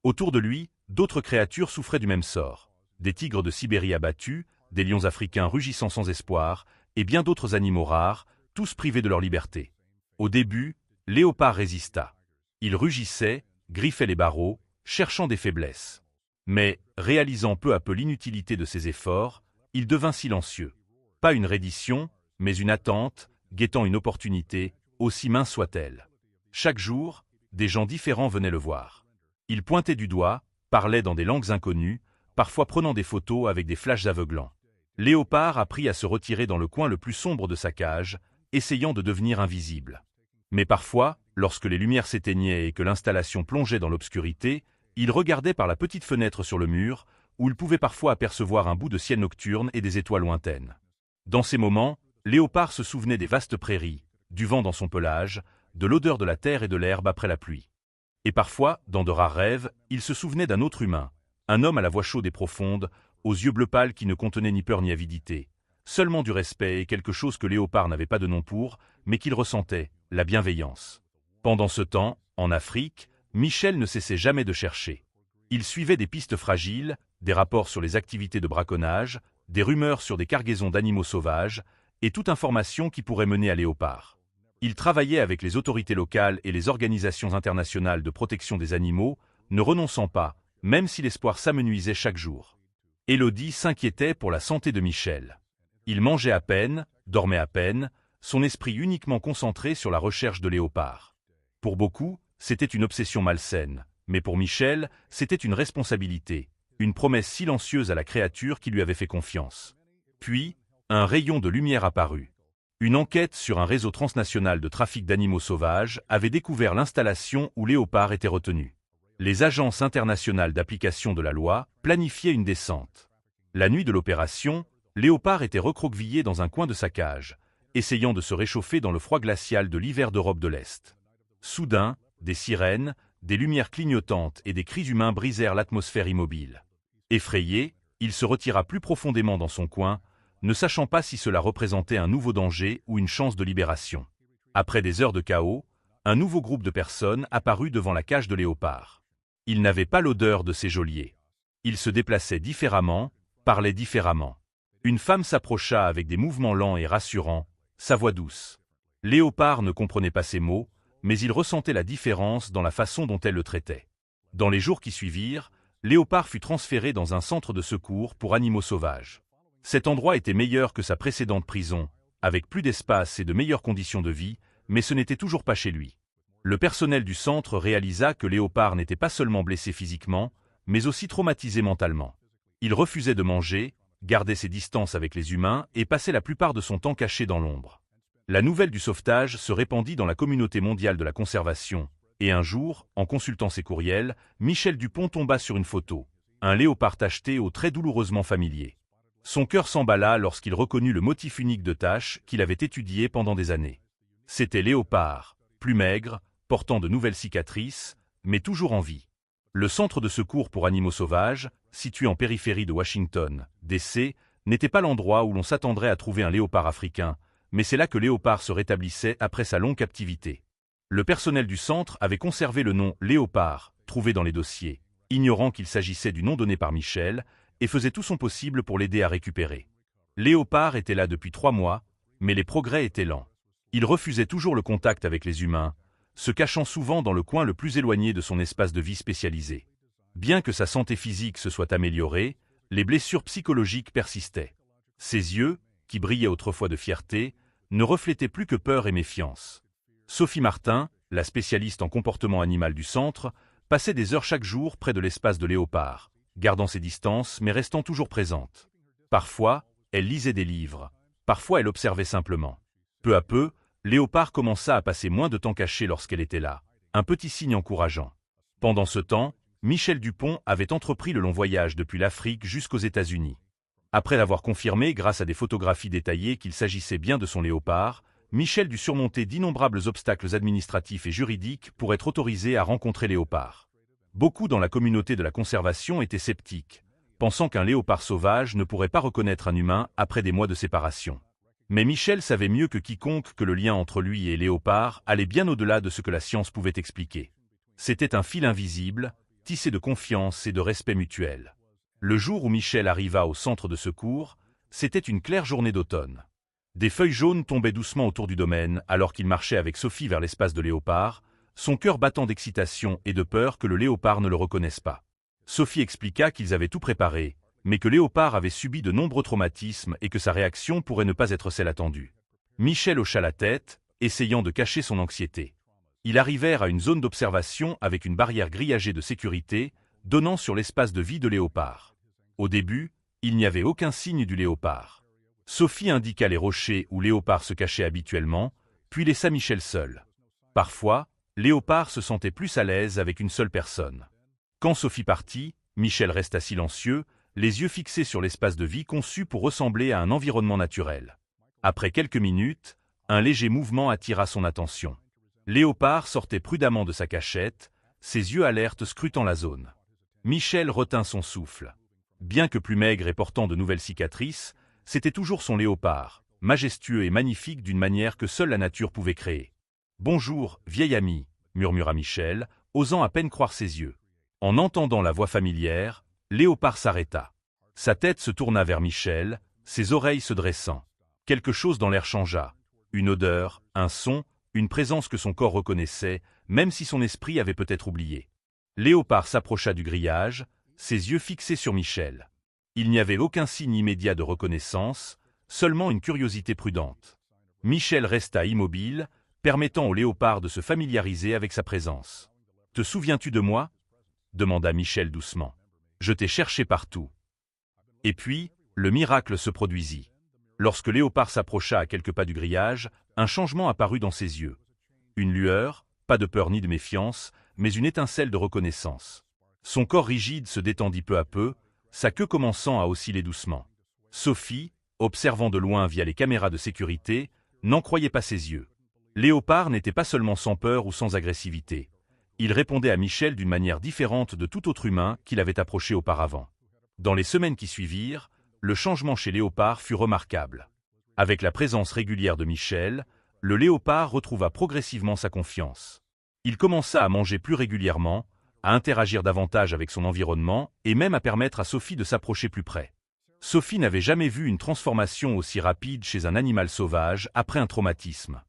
Autour de lui, d'autres créatures souffraient du même sort. Des tigres de Sibérie abattus, des lions africains rugissant sans espoir, et bien d'autres animaux rares, tous privés de leur liberté. Au début, Léopard résista. Il rugissait, griffait les barreaux, cherchant des faiblesses. Mais, réalisant peu à peu l'inutilité de ses efforts, il devint silencieux. Pas une reddition, mais une attente, guettant une opportunité, aussi mince soit-elle. Chaque jour, des gens différents venaient le voir. Ils pointaient du doigt, parlaient dans des langues inconnues, parfois prenant des photos avec des flashs aveuglants. Léopard apprit à se retirer dans le coin le plus sombre de sa cage, essayant de devenir invisible. Mais parfois, lorsque les lumières s'éteignaient et que l'installation plongeait dans l'obscurité, il regardait par la petite fenêtre sur le mur, où il pouvait parfois apercevoir un bout de ciel nocturne et des étoiles lointaines. Dans ces moments, Léopard se souvenait des vastes prairies, du vent dans son pelage, de l'odeur de la terre et de l'herbe après la pluie. Et parfois, dans de rares rêves, il se souvenait d'un autre humain, un homme à la voix chaude et profonde, aux yeux bleus pâles qui ne contenaient ni peur ni avidité, seulement du respect et quelque chose que Léopard n'avait pas de nom pour, mais qu'il ressentait, la bienveillance. Pendant ce temps, en Afrique, Michel ne cessait jamais de chercher. Il suivait des pistes fragiles, des rapports sur les activités de braconnage, des rumeurs sur des cargaisons d'animaux sauvages, et toute information qui pourrait mener à Léopard. Il travaillait avec les autorités locales et les organisations internationales de protection des animaux, ne renonçant pas, même si l'espoir s'amenuisait chaque jour. Élodie s'inquiétait pour la santé de Michel. Il mangeait à peine, dormait à peine, son esprit uniquement concentré sur la recherche de Léopard. Pour beaucoup, c'était une obsession malsaine, mais pour Michel, c'était une responsabilité, une promesse silencieuse à la créature qui lui avait fait confiance. Puis, un rayon de lumière apparut. Une enquête sur un réseau transnational de trafic d'animaux sauvages avait découvert l'installation où Léopard était retenu. Les agences internationales d'application de la loi planifiaient une descente. La nuit de l'opération, Léopard était recroquevillé dans un coin de sa cage, essayant de se réchauffer dans le froid glacial de l'hiver d'Europe de l'Est. Soudain, des sirènes, des lumières clignotantes et des cris humains brisèrent l'atmosphère immobile. Effrayé, il se retira plus profondément dans son coin, ne sachant pas si cela représentait un nouveau danger ou une chance de libération. Après des heures de chaos, un nouveau groupe de personnes apparut devant la cage de Léopard. Ils n'avaient pas l'odeur de ces geôliers. Ils se déplaçaient différemment, parlaient différemment. Une femme s'approcha avec des mouvements lents et rassurants, sa voix douce. Léopard ne comprenait pas ces mots, mais il ressentait la différence dans la façon dont elle le traitait. Dans les jours qui suivirent, Léopard fut transféré dans un centre de secours pour animaux sauvages. Cet endroit était meilleur que sa précédente prison, avec plus d'espace et de meilleures conditions de vie, mais ce n'était toujours pas chez lui. Le personnel du centre réalisa que Léopard n'était pas seulement blessé physiquement, mais aussi traumatisé mentalement. Il refusait de manger, gardait ses distances avec les humains et passait la plupart de son temps caché dans l'ombre. La nouvelle du sauvetage se répandit dans la communauté mondiale de la conservation, et un jour, en consultant ses courriels, Michel Dupont tomba sur une photo, un léopard tacheté aux traits douloureusement familiers. Son cœur s'emballa lorsqu'il reconnut le motif unique de taches qu'il avait étudié pendant des années. C'était Léopard, plus maigre, portant de nouvelles cicatrices, mais toujours en vie. Le centre de secours pour animaux sauvages, situé en périphérie de Washington, D.C., n'était pas l'endroit où l'on s'attendrait à trouver un léopard africain, mais c'est là que Léopard se rétablissait après sa longue captivité. Le personnel du centre avait conservé le nom Léopard, trouvé dans les dossiers, ignorant qu'il s'agissait du nom donné par Michel, et faisait tout son possible pour l'aider à récupérer. Léopard était là depuis 3 mois, mais les progrès étaient lents. Il refusait toujours le contact avec les humains, se cachant souvent dans le coin le plus éloigné de son espace de vie spécialisé. Bien que sa santé physique se soit améliorée, les blessures psychologiques persistaient. Ses yeux, qui brillaient autrefois de fierté, ne reflétaient plus que peur et méfiance. Sophie Martin, la spécialiste en comportement animal du centre, passait des heures chaque jour près de l'espace de Léopard, gardant ses distances mais restant toujours présente. Parfois, elle lisait des livres, parfois elle observait simplement. Peu à peu, Léopard commença à passer moins de temps caché lorsqu'elle était là, un petit signe encourageant. Pendant ce temps, Michel Dupont avait entrepris le long voyage depuis l'Afrique jusqu'aux États-Unis. Après l'avoir confirmé grâce à des photographies détaillées qu'il s'agissait bien de son léopard, Michel dut surmonter d'innombrables obstacles administratifs et juridiques pour être autorisé à rencontrer Léopard. Beaucoup dans la communauté de la conservation étaient sceptiques, pensant qu'un léopard sauvage ne pourrait pas reconnaître un humain après des mois de séparation. Mais Michel savait mieux que quiconque que le lien entre lui et Léopard allait bien au-delà de ce que la science pouvait expliquer. C'était un fil invisible, tissé de confiance et de respect mutuel. Le jour où Michel arriva au centre de secours, c'était une claire journée d'automne. Des feuilles jaunes tombaient doucement autour du domaine alors qu'il marchait avec Sophie vers l'espace de Léopard, son cœur battant d'excitation et de peur que le léopard ne le reconnaisse pas. Sophie expliqua qu'ils avaient tout préparé, mais que Léopard avait subi de nombreux traumatismes et que sa réaction pourrait ne pas être celle attendue. Michel hocha la tête, essayant de cacher son anxiété. Ils arrivèrent à une zone d'observation avec une barrière grillagée de sécurité, donnant sur l'espace de vie de Léopard. Au début, il n'y avait aucun signe du Léopard. Sophie indiqua les rochers où Léopard se cachait habituellement, puis laissa Michel seul. Parfois, Léopard se sentait plus à l'aise avec une seule personne. Quand Sophie partit, Michel resta silencieux, les yeux fixés sur l'espace de vie conçu pour ressembler à un environnement naturel. Après quelques minutes, un léger mouvement attira son attention. Léopard sortait prudemment de sa cachette, ses yeux alertes scrutant la zone. Michel retint son souffle. Bien que plus maigre et portant de nouvelles cicatrices, c'était toujours son Léopard, majestueux et magnifique d'une manière que seule la nature pouvait créer. « Bonjour, vieil ami » murmura Michel, osant à peine croire ses yeux. En entendant la voix familière, Léopard s'arrêta. Sa tête se tourna vers Michel, ses oreilles se dressant. Quelque chose dans l'air changea. Une odeur, un son, une présence que son corps reconnaissait, même si son esprit avait peut-être oublié. Léopard s'approcha du grillage, ses yeux fixés sur Michel. Il n'y avait aucun signe immédiat de reconnaissance, seulement une curiosité prudente. Michel resta immobile, permettant au Léopard de se familiariser avec sa présence. « Te souviens-tu de moi » demanda Michel doucement. « Je t'ai cherché partout. » Et puis, le miracle se produisit. Lorsque Léopard s'approcha à quelques pas du grillage, un changement apparut dans ses yeux. Une lueur, pas de peur ni de méfiance, mais une étincelle de reconnaissance. Son corps rigide se détendit peu à peu, sa queue commençant à osciller doucement. Sophie, observant de loin via les caméras de sécurité, n'en croyait pas ses yeux. Léopard n'était pas seulement sans peur ou sans agressivité. Il répondait à Michel d'une manière différente de tout autre humain qu'il avait approché auparavant. Dans les semaines qui suivirent, le changement chez Léopard fut remarquable. Avec la présence régulière de Michel, le Léopard retrouva progressivement sa confiance. Il commença à manger plus régulièrement, à interagir davantage avec son environnement et même à permettre à Sophie de s'approcher plus près. Sophie n'avait jamais vu une transformation aussi rapide chez un animal sauvage après un traumatisme.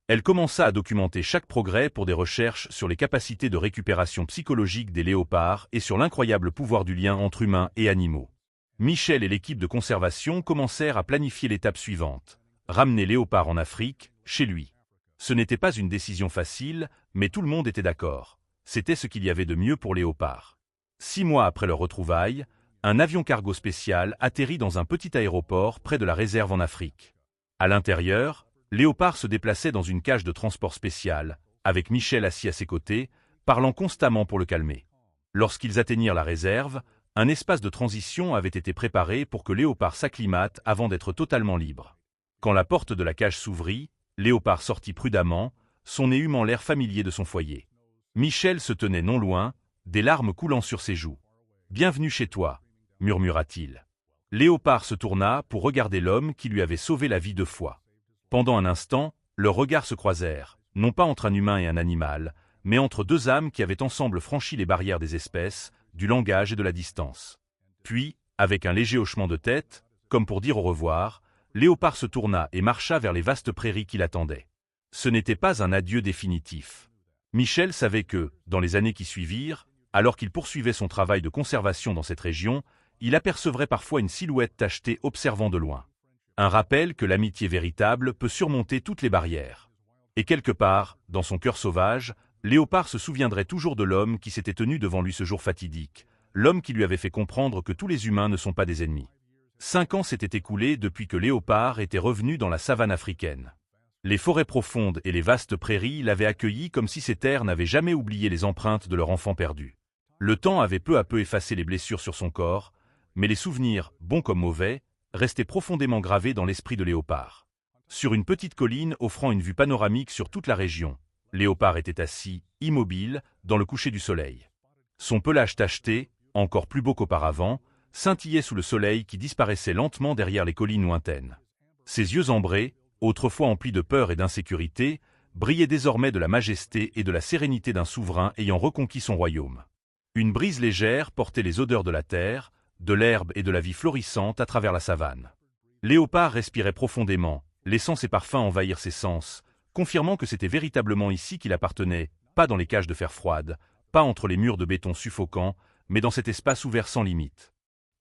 Elle commença à documenter chaque progrès pour des recherches sur les capacités de récupération psychologique des léopards et sur l'incroyable pouvoir du lien entre humains et animaux. Michel et l'équipe de conservation commencèrent à planifier l'étape suivante, ramener Léopard en Afrique, chez lui. Ce n'était pas une décision facile, mais tout le monde était d'accord. C'était ce qu'il y avait de mieux pour Léopard. 6 mois après leur retrouvaille, un avion cargo spécial atterrit dans un petit aéroport près de la réserve en Afrique. À l'intérieur, Léopard se déplaçait dans une cage de transport spéciale, avec Michel assis à ses côtés, parlant constamment pour le calmer. Lorsqu'ils atteignirent la réserve, un espace de transition avait été préparé pour que Léopard s'acclimate avant d'être totalement libre. Quand la porte de la cage s'ouvrit, Léopard sortit prudemment, son nez humant l'air familier de son foyer. Michel se tenait non loin, des larmes coulant sur ses joues. « Bienvenue chez toi » murmura-t-il. Léopard se tourna pour regarder l'homme qui lui avait sauvé la vie 2 fois. Pendant un instant, leurs regards se croisèrent, non pas entre un humain et un animal, mais entre 2 âmes qui avaient ensemble franchi les barrières des espèces, du langage et de la distance. Puis, avec un léger hochement de tête, comme pour dire au revoir, Léopard se tourna et marcha vers les vastes prairies qui l'attendaient. Ce n'était pas un adieu définitif. Michel savait que, dans les années qui suivirent, alors qu'il poursuivait son travail de conservation dans cette région, il apercevrait parfois une silhouette tachetée observant de loin. Un rappel que l'amitié véritable peut surmonter toutes les barrières. Et quelque part, dans son cœur sauvage, Léopard se souviendrait toujours de l'homme qui s'était tenu devant lui ce jour fatidique, l'homme qui lui avait fait comprendre que tous les humains ne sont pas des ennemis. 5 ans s'étaient écoulés depuis que Léopard était revenu dans la savane africaine. Les forêts profondes et les vastes prairies l'avaient accueilli comme si ces terres n'avaient jamais oublié les empreintes de leur enfant perdu. Le temps avait peu à peu effacé les blessures sur son corps, mais les souvenirs, bons comme mauvais, restaient profondément gravés dans l'esprit de Léopard. Sur une petite colline offrant une vue panoramique sur toute la région, Léopard était assis, immobile, dans le coucher du soleil. Son pelage tacheté, encore plus beau qu'auparavant, scintillait sous le soleil qui disparaissait lentement derrière les collines lointaines. Ses yeux ambrés, autrefois emplis de peur et d'insécurité, brillaient désormais de la majesté et de la sérénité d'un souverain ayant reconquis son royaume. Une brise légère portait les odeurs de la terre, de l'herbe et de la vie florissante à travers la savane. Léopard respirait profondément, laissant ses parfums envahir ses sens, confirmant que c'était véritablement ici qu'il appartenait, pas dans les cages de fer froide, pas entre les murs de béton suffocants, mais dans cet espace ouvert sans limite.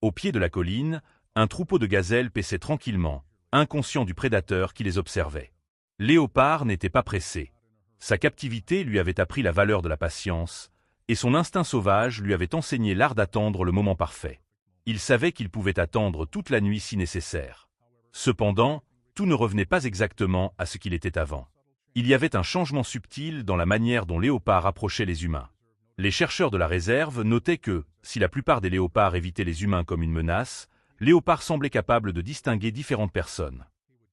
Au pied de la colline, un troupeau de gazelles paissait tranquillement, inconscient du prédateur qui les observait. Léopard n'était pas pressé. Sa captivité lui avait appris la valeur de la patience, et son instinct sauvage lui avait enseigné l'art d'attendre le moment parfait. Il savait qu'il pouvait attendre toute la nuit si nécessaire. Cependant, tout ne revenait pas exactement à ce qu'il était avant. Il y avait un changement subtil dans la manière dont Léopard approchait les humains. Les chercheurs de la réserve notaient que, si la plupart des léopards évitaient les humains comme une menace, Léopard semblait capable de distinguer différentes personnes.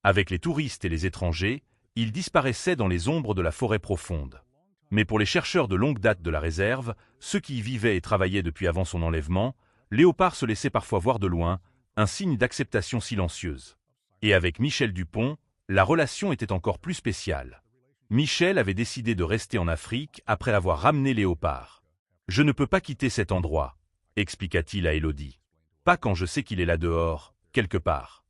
Avec les touristes et les étrangers, il disparaissait dans les ombres de la forêt profonde. Mais pour les chercheurs de longue date de la réserve, ceux qui y vivaient et travaillaient depuis avant son enlèvement, Léopard se laissait parfois voir de loin, un signe d'acceptation silencieuse. Et avec Michel Dupont, la relation était encore plus spéciale. Michel avait décidé de rester en Afrique après avoir ramené Léopard. « Je ne peux pas quitter cet endroit », expliqua-t-il à Élodie. « Pas quand je sais qu'il est là dehors, quelque part. »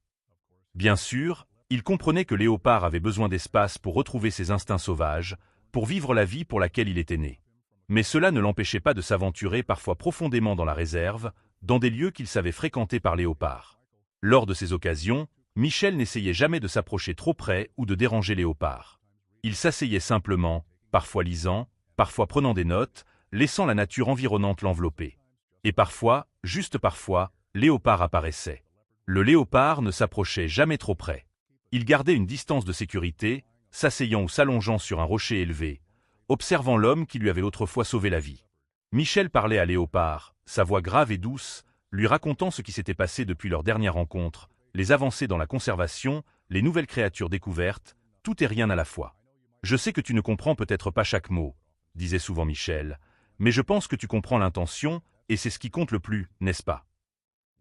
Bien sûr, il comprenait que Léopard avait besoin d'espace pour retrouver ses instincts sauvages, pour vivre la vie pour laquelle il était né. Mais cela ne l'empêchait pas de s'aventurer parfois profondément dans la réserve, dans des lieux qu'il savait fréquentés par Léopard. Lors de ces occasions, Michel n'essayait jamais de s'approcher trop près ou de déranger Léopard. Il s'asseyait simplement, parfois lisant, parfois prenant des notes, laissant la nature environnante l'envelopper. Et parfois, juste parfois, Léopard apparaissait. Le léopard ne s'approchait jamais trop près. Il gardait une distance de sécurité, s'asseyant ou s'allongeant sur un rocher élevé, observant l'homme qui lui avait autrefois sauvé la vie. Michel parlait à Léopard, sa voix grave et douce, lui racontant ce qui s'était passé depuis leur dernière rencontre, les avancées dans la conservation, les nouvelles créatures découvertes, tout et rien à la fois. « Je sais que tu ne comprends peut-être pas chaque mot, » disait souvent Michel, « mais je pense que tu comprends l'intention, et c'est ce qui compte le plus, n'est-ce pas ?»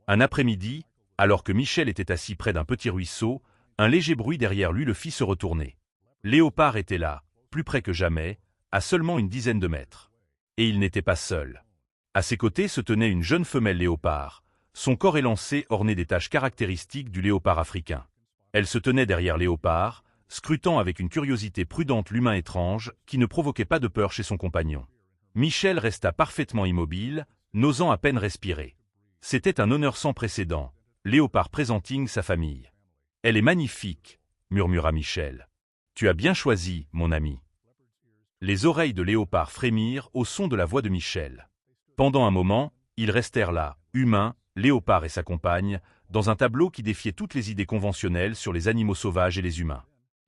Un après-midi, alors que Michel était assis près d'un petit ruisseau, un léger bruit derrière lui le fit se retourner. Léopard était là, plus près que jamais, à seulement une dizaine de mètres. Et il n'était pas seul. À ses côtés se tenait une jeune femelle léopard, son corps élancé orné des taches caractéristiques du léopard africain. Elle se tenait derrière Léopard, scrutant avec une curiosité prudente l'humain étrange qui ne provoquait pas de peur chez son compagnon. Michel resta parfaitement immobile, n'osant à peine respirer. C'était un honneur sans précédent, Léopard présenting sa famille. « Elle est magnifique, » murmura Michel. « Tu as bien choisi, mon ami. » Les oreilles de Léopard frémirent au son de la voix de Michel. Pendant un moment, ils restèrent là, humains, Léopard et sa compagne, dans un tableau qui défiait toutes les idées conventionnelles sur les animaux sauvages et les humains.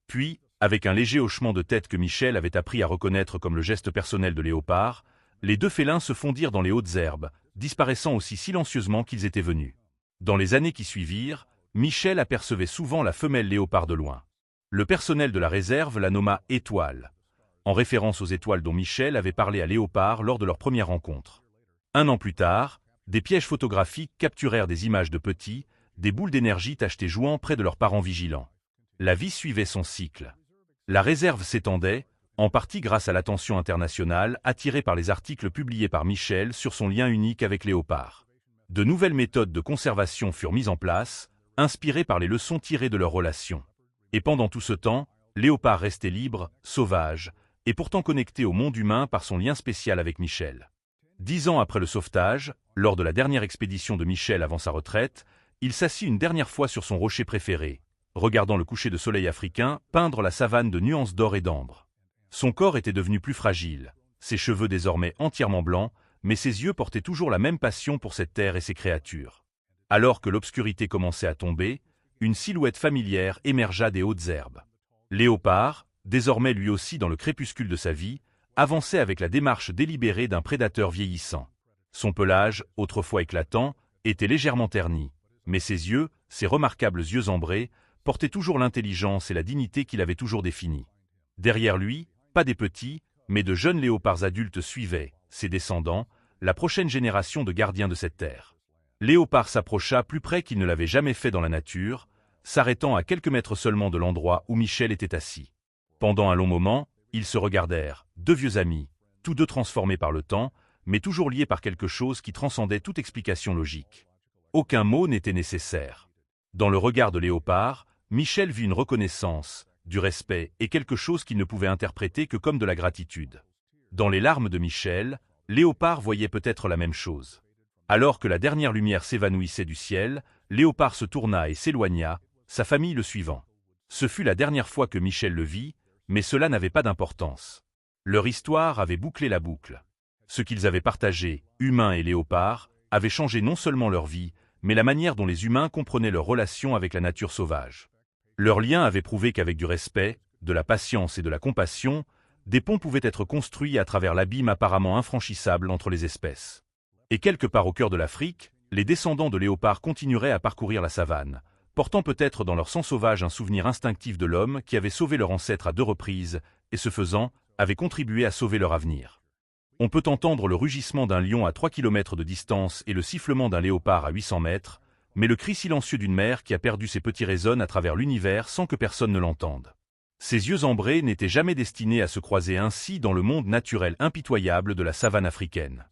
Puis, avec un léger hochement de tête que Michel avait appris à reconnaître comme le geste personnel de Léopard, les deux félins se fondirent dans les hautes herbes, disparaissant aussi silencieusement qu'ils étaient venus. Dans les années qui suivirent, Michel apercevait souvent la femelle Léopard de loin. Le personnel de la réserve la nomma Étoile, en référence aux étoiles dont Michel avait parlé à Léopard lors de leur première rencontre. Un an plus tard, des pièges photographiques capturèrent des images de petits, des boules d'énergie tachetées jouant près de leurs parents vigilants. La vie suivait son cycle. La réserve s'étendait, en partie grâce à l'attention internationale attirée par les articles publiés par Michel sur son lien unique avec Léopard. De nouvelles méthodes de conservation furent mises en place, inspirées par les leçons tirées de leur relation. Et pendant tout ce temps, Léopard restait libre, sauvage, et pourtant connecté au monde humain par son lien spécial avec Michel. 10 ans après le sauvetage, lors de la dernière expédition de Michel avant sa retraite, il s'assit une dernière fois sur son rocher préféré, regardant le coucher de soleil africain peindre la savane de nuances d'or et d'ambre. Son corps était devenu plus fragile, ses cheveux désormais entièrement blancs, mais ses yeux portaient toujours la même passion pour cette terre et ses créatures. Alors que l'obscurité commençait à tomber, une silhouette familière émergea des hautes herbes. Léopard, désormais lui aussi dans le crépuscule de sa vie, avançait avec la démarche délibérée d'un prédateur vieillissant. Son pelage, autrefois éclatant, était légèrement terni, mais ses yeux, ses remarquables yeux ambrés, portaient toujours l'intelligence et la dignité qu'il avait toujours définies. Derrière lui, pas des petits, mais de jeunes léopards adultes suivaient, ses descendants, la prochaine génération de gardiens de cette terre. Léopard s'approcha plus près qu'il ne l'avait jamais fait dans la nature, s'arrêtant à quelques mètres seulement de l'endroit où Michel était assis. Pendant un long moment, ils se regardèrent, deux vieux amis, tous deux transformés par le temps, mais toujours liés par quelque chose qui transcendait toute explication logique. Aucun mot n'était nécessaire. Dans le regard de Léopard, Michel vit une reconnaissance, du respect et quelque chose qu'il ne pouvait interpréter que comme de la gratitude. Dans les larmes de Michel, Léopard voyait peut-être la même chose. Alors que la dernière lumière s'évanouissait du ciel, Léopard se tourna et s'éloigna, sa famille le suivant. Ce fut la dernière fois que Michel le vit, mais cela n'avait pas d'importance. Leur histoire avait bouclé la boucle. Ce qu'ils avaient partagé, humains et léopards, avait changé non seulement leur vie, mais la manière dont les humains comprenaient leur relation avec la nature sauvage. Leur lien avait prouvé qu'avec du respect, de la patience et de la compassion, des ponts pouvaient être construits à travers l'abîme apparemment infranchissable entre les espèces. Et quelque part au cœur de l'Afrique, les descendants de léopards continueraient à parcourir la savane, portant peut-être dans leur sang sauvage un souvenir instinctif de l'homme qui avait sauvé leur ancêtre à 2 reprises, et ce faisant, avait contribué à sauver leur avenir. On peut entendre le rugissement d'un lion à 3 km de distance et le sifflement d'un léopard à 800 mètres, mais le cri silencieux d'une mère qui a perdu ses petits résonne à travers l'univers sans que personne ne l'entende. Ses yeux ambrés n'étaient jamais destinés à se croiser ainsi dans le monde naturel impitoyable de la savane africaine.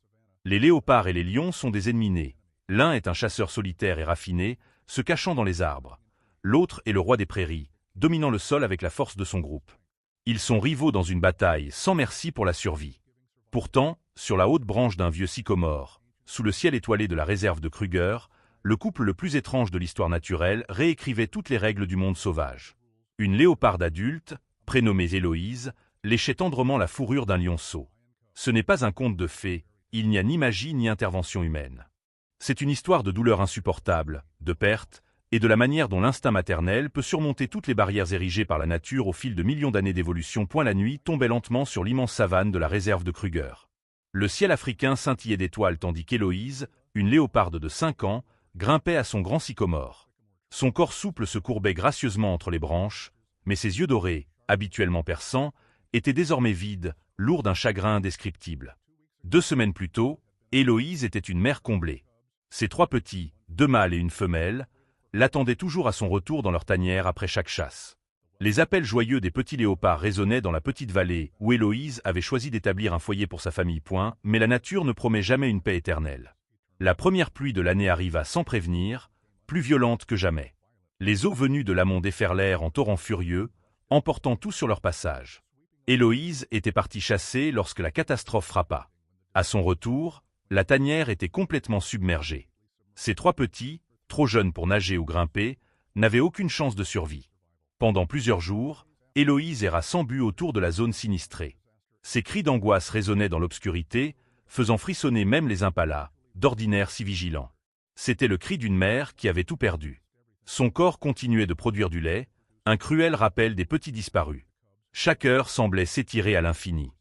Les léopards et les lions sont des ennemis nés. L'un est un chasseur solitaire et raffiné, se cachant dans les arbres. L'autre est le roi des prairies, dominant le sol avec la force de son groupe. Ils sont rivaux dans une bataille sans merci pour la survie. Pourtant, sur la haute branche d'un vieux sycomore, sous le ciel étoilé de la réserve de Kruger, le couple le plus étrange de l'histoire naturelle réécrivait toutes les règles du monde sauvage. Une léoparde adulte, prénommée Héloïse, léchait tendrement la fourrure d'un lionceau. Ce n'est pas un conte de fées, il n'y a ni magie ni intervention humaine. C'est une histoire de douleur insupportable, de perte, et de la manière dont l'instinct maternel peut surmonter toutes les barrières érigées par la nature au fil de millions d'années d'évolution. La nuit tombait lentement sur l'immense savane de la réserve de Kruger. Le ciel africain scintillait d'étoiles tandis qu'Héloïse, une léoparde de 5 ans, grimpait à son grand sycomore. Son corps souple se courbait gracieusement entre les branches, mais ses yeux dorés, habituellement perçants, étaient désormais vides, lourds d'un chagrin indescriptible. 2 semaines plus tôt, Héloïse était une mère comblée. Ses 3 petits, 2 mâles et une femelle, l'attendaient toujours à son retour dans leur tanière après chaque chasse. Les appels joyeux des petits léopards résonnaient dans la petite vallée où Héloïse avait choisi d'établir un foyer pour sa famille. Mais la nature ne promet jamais une paix éternelle. La première pluie de l'année arriva sans prévenir, plus violente que jamais. Les eaux venues de l'amont déferlèrent en torrents furieux, emportant tout sur leur passage. Héloïse était partie chasser lorsque la catastrophe frappa. À son retour, la tanière était complètement submergée. Ses 3 petits, trop jeunes pour nager ou grimper, n'avaient aucune chance de survie. Pendant plusieurs jours, Héloïse erra sans but autour de la zone sinistrée. Ses cris d'angoisse résonnaient dans l'obscurité, faisant frissonner même les impalas, d'ordinaire si vigilants. C'était le cri d'une mère qui avait tout perdu. Son corps continuait de produire du lait, un cruel rappel des petits disparus. Chaque heure semblait s'étirer à l'infini.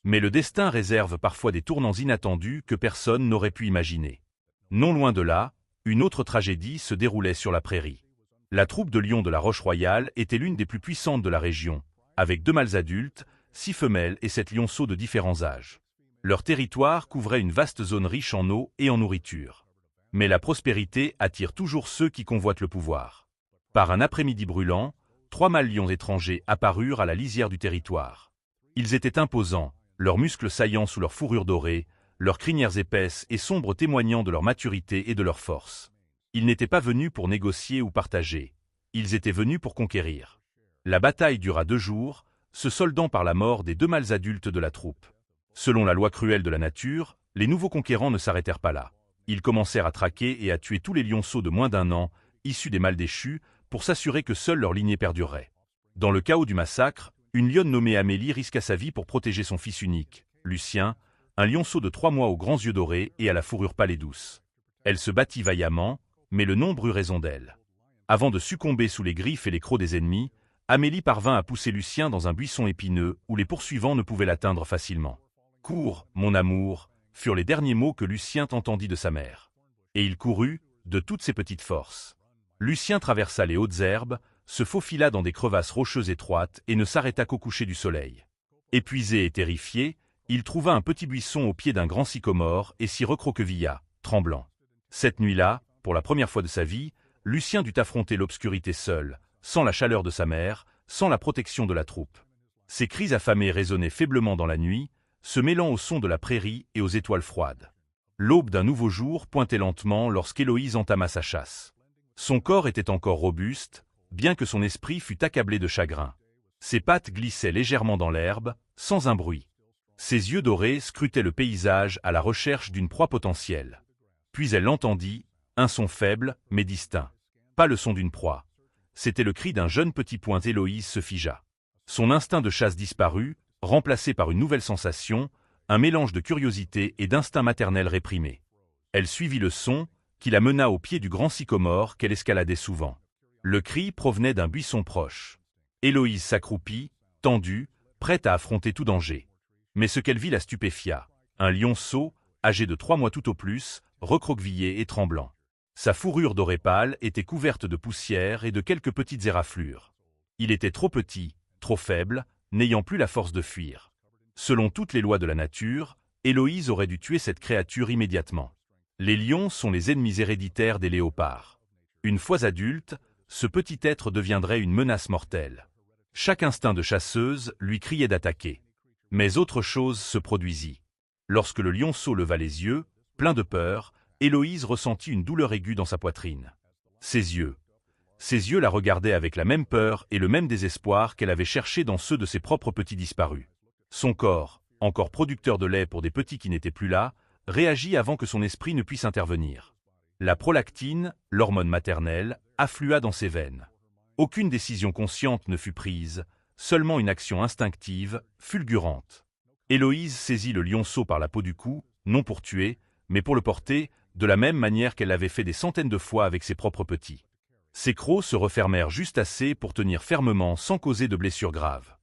Mais le destin réserve parfois des tournants inattendus que personne n'aurait pu imaginer. Non loin de là, une autre tragédie se déroulait sur la prairie. La troupe de lions de la Roche-Royale était l'une des plus puissantes de la région, avec 2 mâles adultes, 6 femelles et 7 lionceaux de différents âges. Leur territoire couvrait une vaste zone riche en eau et en nourriture. Mais la prospérité attire toujours ceux qui convoitent le pouvoir. Par un après-midi brûlant, 3 mâles lions étrangers apparurent à la lisière du territoire. Ils étaient imposants, leurs muscles saillants sous leur fourrure dorée, leurs crinières épaisses et sombres témoignant de leur maturité et de leur force. Ils n'étaient pas venus pour négocier ou partager. Ils étaient venus pour conquérir. La bataille dura 2 jours, se soldant par la mort des 2 mâles adultes de la troupe. Selon la loi cruelle de la nature, les nouveaux conquérants ne s'arrêtèrent pas là. Ils commencèrent à traquer et à tuer tous les lionceaux de moins d'1 an, issus des mâles déchus, pour s'assurer que seule leur lignée perdurerait. Dans le chaos du massacre, une lionne nommée Amélie risqua sa vie pour protéger son fils unique, Lucien, un lionceau de 3 mois aux grands yeux dorés et à la fourrure pâle et douce. Elle se battit vaillamment, mais le nombre eut raison d'elle. Avant de succomber sous les griffes et les crocs des ennemis, Amélie parvint à pousser Lucien dans un buisson épineux où les poursuivants ne pouvaient l'atteindre facilement. « Cours, mon amour !» furent les derniers mots que Lucien entendit de sa mère. Et il courut, de toutes ses petites forces. Lucien traversa les hautes herbes, se faufila dans des crevasses rocheuses étroites et ne s'arrêta qu'au coucher du soleil. Épuisé et terrifié, il trouva un petit buisson au pied d'un grand sycomore et s'y recroquevilla, tremblant. Cette nuit-là, pour la première fois de sa vie, Lucien dut affronter l'obscurité seul, sans la chaleur de sa mère, sans la protection de la troupe. Ses cris affamés résonnaient faiblement dans la nuit, se mêlant au son de la prairie et aux étoiles froides. L'aube d'un nouveau jour pointait lentement lorsqu'Héloïse entama sa chasse. Son corps était encore robuste, bien que son esprit fût accablé de chagrin. Ses pattes glissaient légèrement dans l'herbe, sans un bruit. Ses yeux dorés scrutaient le paysage à la recherche d'une proie potentielle. Puis elle l'entendit, un son faible, mais distinct. Pas le son d'une proie. C'était le cri d'un jeune petit point. Héloïse se figea. Son instinct de chasse disparut, remplacé par une nouvelle sensation, un mélange de curiosité et d'instinct maternel réprimé. Elle suivit le son, qui la mena au pied du grand sycomore qu'elle escaladait souvent. Le cri provenait d'un buisson proche. Héloïse s'accroupit, tendue, prête à affronter tout danger. Mais ce qu'elle vit la stupéfia. Un lionceau, âgé de 3 mois tout au plus, recroquevillé et tremblant. Sa fourrure dorée pâle était couverte de poussière et de quelques petites éraflures. Il était trop petit, trop faible, n'ayant plus la force de fuir. Selon toutes les lois de la nature, Héloïse aurait dû tuer cette créature immédiatement. Les lions sont les ennemis héréditaires des léopards. Une fois adulte, ce petit être deviendrait une menace mortelle. Chaque instinct de chasseuse lui criait d'attaquer. Mais autre chose se produisit. Lorsque le lionceau leva les yeux, plein de peur, Héloïse ressentit une douleur aiguë dans sa poitrine. Ses yeux la regardaient avec la même peur et le même désespoir qu'elle avait cherché dans ceux de ses propres petits disparus. Son corps, encore producteur de lait pour des petits qui n'étaient plus là, réagit avant que son esprit ne puisse intervenir. La prolactine, l'hormone maternelle, afflua dans ses veines. Aucune décision consciente ne fut prise, seulement une action instinctive, fulgurante. Héloïse saisit le lionceau par la peau du cou, non pour tuer, mais pour le porter, de la même manière qu'elle l'avait fait des centaines de fois avec ses propres petits. Ses crocs se refermèrent juste assez pour tenir fermement sans causer de blessures graves.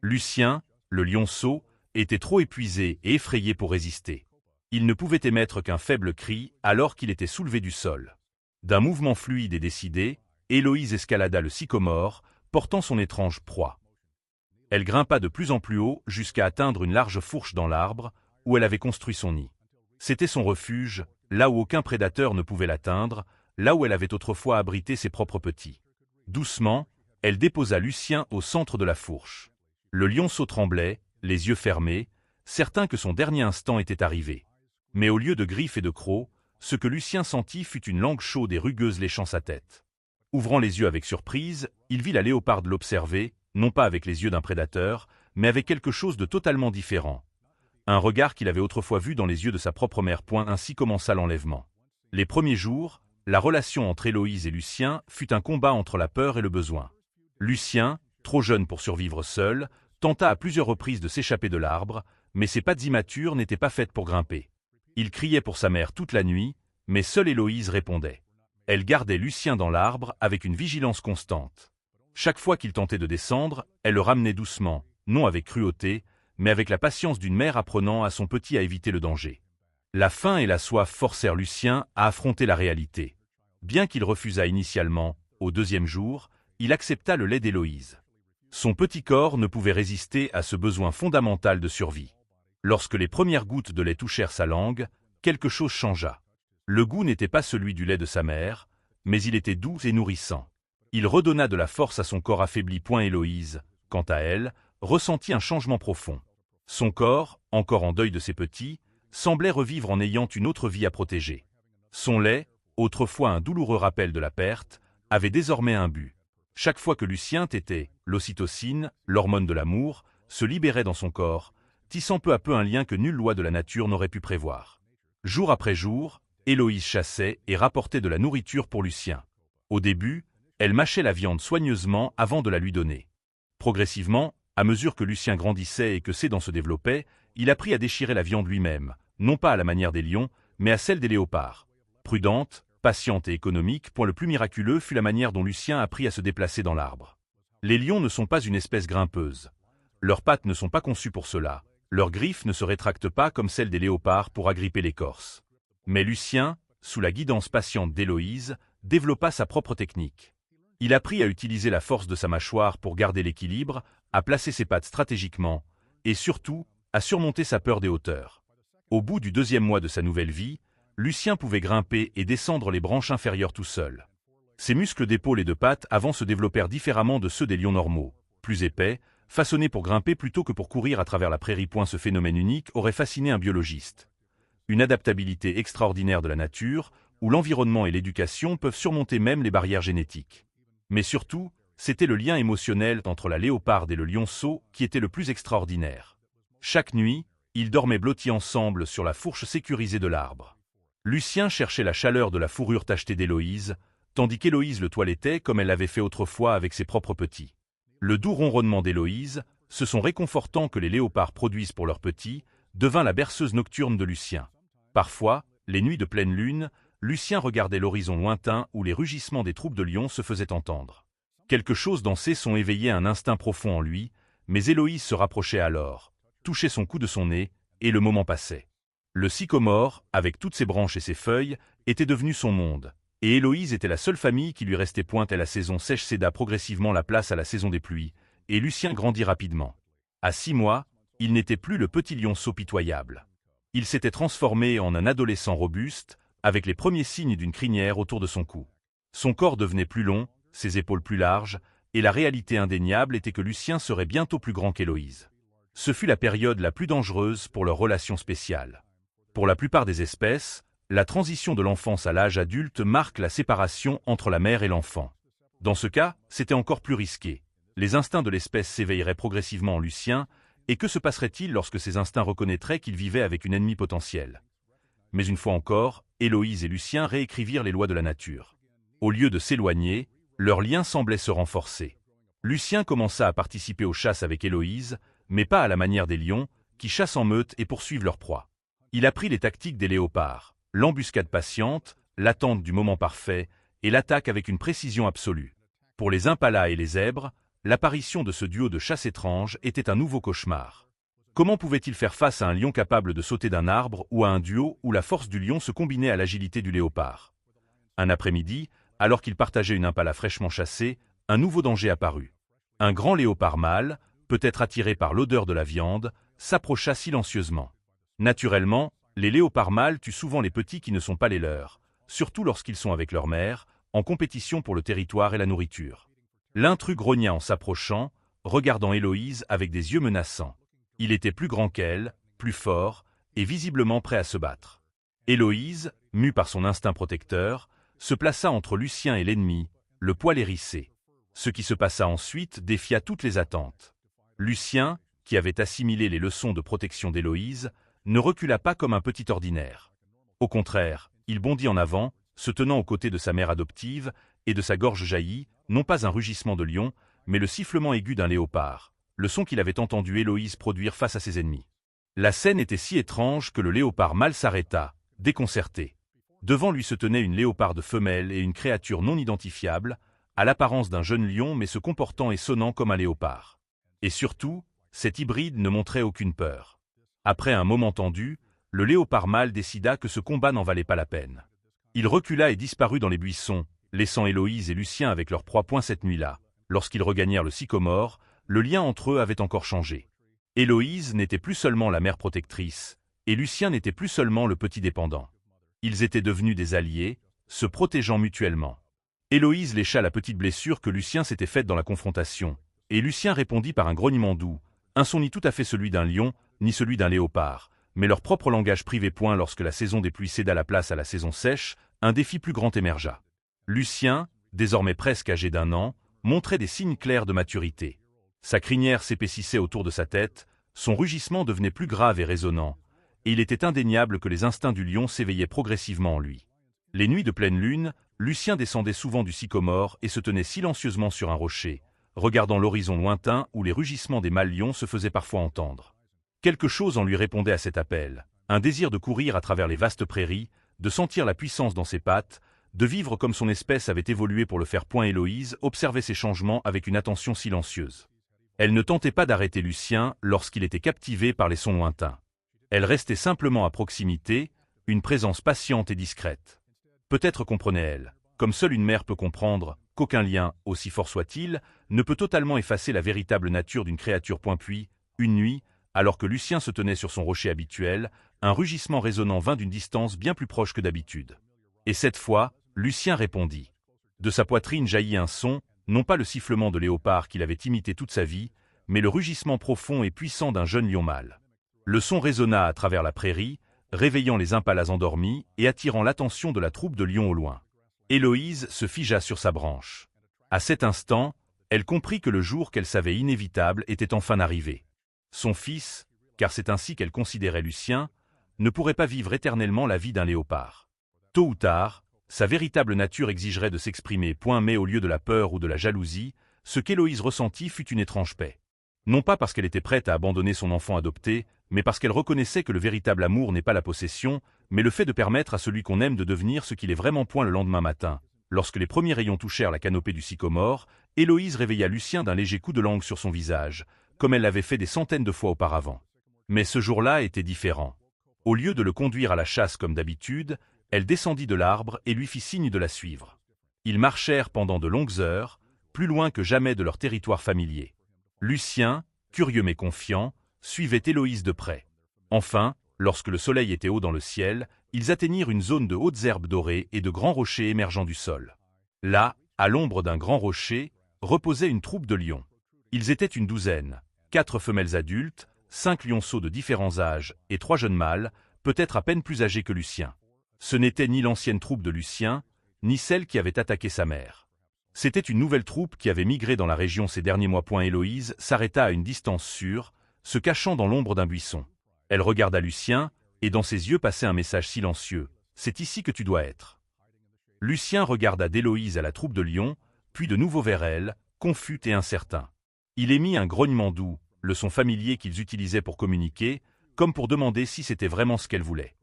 Lucien, le lionceau, était trop épuisé et effrayé pour résister. Il ne pouvait émettre qu'un faible cri alors qu'il était soulevé du sol. D'un mouvement fluide et décidé, Héloïse escalada le sycomore, portant son étrange proie. Elle grimpa de plus en plus haut jusqu'à atteindre une large fourche dans l'arbre, où elle avait construit son nid. C'était son refuge, là où aucun prédateur ne pouvait l'atteindre, là où elle avait autrefois abrité ses propres petits. Doucement, elle déposa Lucien au centre de la fourche. Le lionceau tremblait, les yeux fermés, certain que son dernier instant était arrivé. Mais au lieu de griffes et de crocs, ce que Lucien sentit fut une langue chaude et rugueuse léchant sa tête. Ouvrant les yeux avec surprise, il vit la léoparde l'observer, non pas avec les yeux d'un prédateur, mais avec quelque chose de totalement différent. Un regard qu'il avait autrefois vu dans les yeux de sa propre mère. Ainsi commença l'enlèvement. Les premiers jours, la relation entre Héloïse et Lucien fut un combat entre la peur et le besoin. Lucien, trop jeune pour survivre seul, tenta à plusieurs reprises de s'échapper de l'arbre, mais ses pattes immatures n'étaient pas faites pour grimper. Il criait pour sa mère toute la nuit, mais seule Héloïse répondait. Elle gardait Lucien dans l'arbre avec une vigilance constante. Chaque fois qu'il tentait de descendre, elle le ramenait doucement, non avec cruauté, mais avec la patience d'une mère apprenant à son petit à éviter le danger. La faim et la soif forcèrent Lucien à affronter la réalité. Bien qu'il refusât initialement, au deuxième jour, il accepta le lait d'Héloïse. Son petit corps ne pouvait résister à ce besoin fondamental de survie. Lorsque les premières gouttes de lait touchèrent sa langue, quelque chose changea. Le goût n'était pas celui du lait de sa mère, mais il était doux et nourrissant. Il redonna de la force à son corps affaibli. Héloïse, quant à elle, ressentit un changement profond. Son corps, encore en deuil de ses petits, semblait revivre en ayant une autre vie à protéger. Son lait, autrefois un douloureux rappel de la perte, avait désormais un but. Chaque fois que Lucien tétait, l'ocytocine, l'hormone de l'amour, se libérait dans son corps, tissant peu à peu un lien que nulle loi de la nature n'aurait pu prévoir. Jour après jour, Héloïse chassait et rapportait de la nourriture pour Lucien. Au début, elle mâchait la viande soigneusement avant de la lui donner. Progressivement, à mesure que Lucien grandissait et que ses dents se développaient, il apprit à déchirer la viande lui-même, non pas à la manière des lions, mais à celle des léopards. Prudente, patiente et économique, le plus miraculeux fut la manière dont Lucien apprit à se déplacer dans l'arbre. Les lions ne sont pas une espèce grimpeuse. Leurs pattes ne sont pas conçues pour cela. Leurs griffes ne se rétractent pas comme celles des léopards pour agripper l'écorce. Mais Lucien, sous la guidance patiente d'Héloïse, développa sa propre technique. Il apprit à utiliser la force de sa mâchoire pour garder l'équilibre, à placer ses pattes stratégiquement, et surtout, à surmonter sa peur des hauteurs. Au bout du 2e mois de sa nouvelle vie, Lucien pouvait grimper et descendre les branches inférieures tout seul. Ses muscles d'épaule et de pattes avant se développèrent différemment de ceux des lions normaux, plus épais, façonnés pour grimper plutôt que pour courir à travers la prairie. Ce phénomène unique aurait fasciné un biologiste. Une adaptabilité extraordinaire de la nature, où l'environnement et l'éducation peuvent surmonter même les barrières génétiques. Mais surtout, c'était le lien émotionnel entre la léoparde et le lionceau qui était le plus extraordinaire. Chaque nuit, ils dormaient blottis ensemble sur la fourche sécurisée de l'arbre. Lucien cherchait la chaleur de la fourrure tachetée d'Héloïse, tandis qu'Héloïse le toilettait comme elle l'avait fait autrefois avec ses propres petits. Le doux ronronnement d'Héloïse, ce son réconfortant que les léopards produisent pour leurs petits, devint la berceuse nocturne de Lucien. Parfois, les nuits de pleine lune, Lucien regardait l'horizon lointain où les rugissements des troupes de lions se faisaient entendre. Quelque chose dans ces sons éveillait un instinct profond en lui, mais Héloïse se rapprochait alors, touchait son cou de son nez, et le moment passait. Le sycomore, avec toutes ses branches et ses feuilles, était devenu son monde, et Héloïse était la seule famille qui lui restait pointe à la saison sèche céda progressivement la place à la saison des pluies, et Lucien grandit rapidement. À 6 mois, il n'était plus le petit lionceau pitoyable. Il s'était transformé en un adolescent robuste, avec les premiers signes d'une crinière autour de son cou. Son corps devenait plus long, ses épaules plus larges, et la réalité indéniable était que Lucien serait bientôt plus grand qu'Héloïse. Ce fut la période la plus dangereuse pour leur relation spéciale. Pour la plupart des espèces, la transition de l'enfance à l'âge adulte marque la séparation entre la mère et l'enfant. Dans ce cas, c'était encore plus risqué. Les instincts de l'espèce s'éveilleraient progressivement en Lucien, et que se passerait-il lorsque ces instincts reconnaîtraient qu'il vivait avec une ennemie potentielle? Mais une fois encore, Héloïse et Lucien réécrivirent les lois de la nature. Au lieu de s'éloigner, leur lien semblait se renforcer. Lucien commença à participer aux chasses avec Héloïse, mais pas à la manière des lions, qui chassent en meute et poursuivent leur proie. Il apprit les tactiques des léopards, l'embuscade patiente, l'attente du moment parfait, et l'attaque avec une précision absolue. Pour les impalas et les zèbres, l'apparition de ce duo de chasse étrange était un nouveau cauchemar. Comment pouvait-il faire face à un lion capable de sauter d'un arbre ou à un duo où la force du lion se combinait à l'agilité du léopard? Un après-midi, alors qu'il partageait une impala fraîchement chassée, un nouveau danger apparut. Un grand léopard mâle, peut-être attiré par l'odeur de la viande, s'approcha silencieusement. Naturellement, les léopards mâles tuent souvent les petits qui ne sont pas les leurs, surtout lorsqu'ils sont avec leur mère, en compétition pour le territoire et la nourriture. L'intrus grogna en s'approchant, regardant Héloïse avec des yeux menaçants. Il était plus grand qu'elle, plus fort, et visiblement prêt à se battre. Héloïse, mue par son instinct protecteur, se plaça entre Lucien et l'ennemi, le poil hérissé. Ce qui se passa ensuite défia toutes les attentes. Lucien, qui avait assimilé les leçons de protection d'Héloïse, ne recula pas comme un petit ordinaire. Au contraire, il bondit en avant, se tenant aux côtés de sa mère adoptive, et de sa gorge jaillit, non pas un rugissement de lion, mais le sifflement aigu d'un léopard, le son qu'il avait entendu Héloïse produire face à ses ennemis. La scène était si étrange que le léopard mâle s'arrêta, déconcerté. Devant lui se tenait une léoparde femelle et une créature non identifiable, à l'apparence d'un jeune lion mais se comportant et sonnant comme un léopard. Et surtout, cet hybride ne montrait aucune peur. Après un moment tendu, le léopard mâle décida que ce combat n'en valait pas la peine. Il recula et disparut dans les buissons, laissant Héloïse et Lucien avec leur proie point cette nuit-là. Lorsqu'ils regagnèrent le sycomore, le lien entre eux avait encore changé. Héloïse n'était plus seulement la mère protectrice, et Lucien n'était plus seulement le petit dépendant. Ils étaient devenus des alliés, se protégeant mutuellement. Héloïse lécha la petite blessure que Lucien s'était faite dans la confrontation, et Lucien répondit par un grognement doux, un son ni tout à fait celui d'un lion, ni celui d'un léopard, mais leur propre langage privé. Lorsque la saison des pluies céda la place à la saison sèche, un défi plus grand émergea. Lucien, désormais presque âgé d'1 an, montrait des signes clairs de maturité. Sa crinière s'épaississait autour de sa tête, son rugissement devenait plus grave et résonnant, et il était indéniable que les instincts du lion s'éveillaient progressivement en lui. Les nuits de pleine lune, Lucien descendait souvent du sycomore et se tenait silencieusement sur un rocher, regardant l'horizon lointain où les rugissements des mâles lions se faisaient parfois entendre. Quelque chose en lui répondait à cet appel, un désir de courir à travers les vastes prairies, de sentir la puissance dans ses pattes, de vivre comme son espèce avait évolué pour le faire. Héloïse observait ces changements avec une attention silencieuse. Elle ne tentait pas d'arrêter Lucien lorsqu'il était captivé par les sons lointains. Elle restait simplement à proximité, une présence patiente et discrète. Peut-être comprenait-elle, comme seule une mère peut comprendre, qu'aucun lien, aussi fort soit-il, ne peut totalement effacer la véritable nature d'une créature. Puis, une nuit, alors que Lucien se tenait sur son rocher habituel, un rugissement résonnant vint d'une distance bien plus proche que d'habitude. Et cette fois, Lucien répondit. De sa poitrine jaillit un son, non pas le sifflement de léopard qu'il avait imité toute sa vie, mais le rugissement profond et puissant d'un jeune lion mâle. Le son résonna à travers la prairie, réveillant les impalas endormis et attirant l'attention de la troupe de lions au loin. Héloïse se figea sur sa branche. À cet instant, elle comprit que le jour qu'elle savait inévitable était enfin arrivé. Son fils, car c'est ainsi qu'elle considérait Lucien, ne pourrait pas vivre éternellement la vie d'un léopard. Tôt ou tard, sa véritable nature exigerait de s'exprimer. Mais au lieu de la peur ou de la jalousie, ce qu'Héloïse ressentit fut une étrange paix. Non pas parce qu'elle était prête à abandonner son enfant adopté, mais parce qu'elle reconnaissait que le véritable amour n'est pas la possession, mais le fait de permettre à celui qu'on aime de devenir ce qu'il est vraiment. Le lendemain matin, lorsque les premiers rayons touchèrent la canopée du sycomore, Héloïse réveilla Lucien d'un léger coup de langue sur son visage, comme elle l'avait fait des centaines de fois auparavant. Mais ce jour-là était différent. Au lieu de le conduire à la chasse comme d'habitude, elle descendit de l'arbre et lui fit signe de la suivre. Ils marchèrent pendant de longues heures, plus loin que jamais de leur territoire familier. Lucien, curieux mais confiant, suivait Héloïse de près. Enfin, lorsque le soleil était haut dans le ciel, ils atteignirent une zone de hautes herbes dorées et de grands rochers émergeant du sol. Là, à l'ombre d'un grand rocher, reposait une troupe de lions. Ils étaient une douzaine, 4 femelles adultes, 5 lionceaux de différents âges et 3 jeunes mâles, peut-être à peine plus âgés que Lucien. Ce n'était ni l'ancienne troupe de Lucien, ni celle qui avait attaqué sa mère. C'était une nouvelle troupe qui avait migré dans la région ces derniers mois. Héloïse s'arrêta à une distance sûre, se cachant dans l'ombre d'un buisson. Elle regarda Lucien, et dans ses yeux passait un message silencieux. « C'est ici que tu dois être. » Lucien regarda d'Héloïse à la troupe de lions, puis de nouveau vers elle, confus et incertain. Il émit un grognement doux, le son familier qu'ils utilisaient pour communiquer, comme pour demander si c'était vraiment ce qu'elle voulait.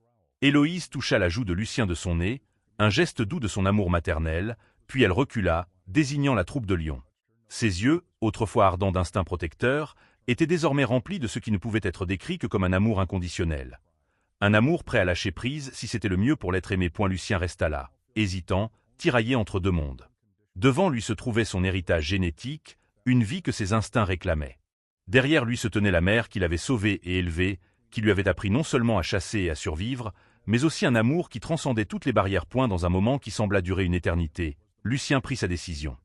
Héloïse toucha la joue de Lucien de son nez, un geste doux de son amour maternel, puis elle recula, désignant la troupe de lions. Ses yeux, autrefois ardents d'instinct protecteur, étaient désormais remplis de ce qui ne pouvait être décrit que comme un amour inconditionnel. Un amour prêt à lâcher prise si c'était le mieux pour l'être aimé. Lucien resta là, hésitant, tiraillé entre deux mondes. Devant lui se trouvait son héritage génétique, une vie que ses instincts réclamaient. Derrière lui se tenait la mère qui l'avait sauvé et élevé, qui lui avait appris non seulement à chasser et à survivre, mais aussi un amour qui transcendait toutes les barrières. Dans un moment qui sembla durer une éternité, Lucien prit sa décision.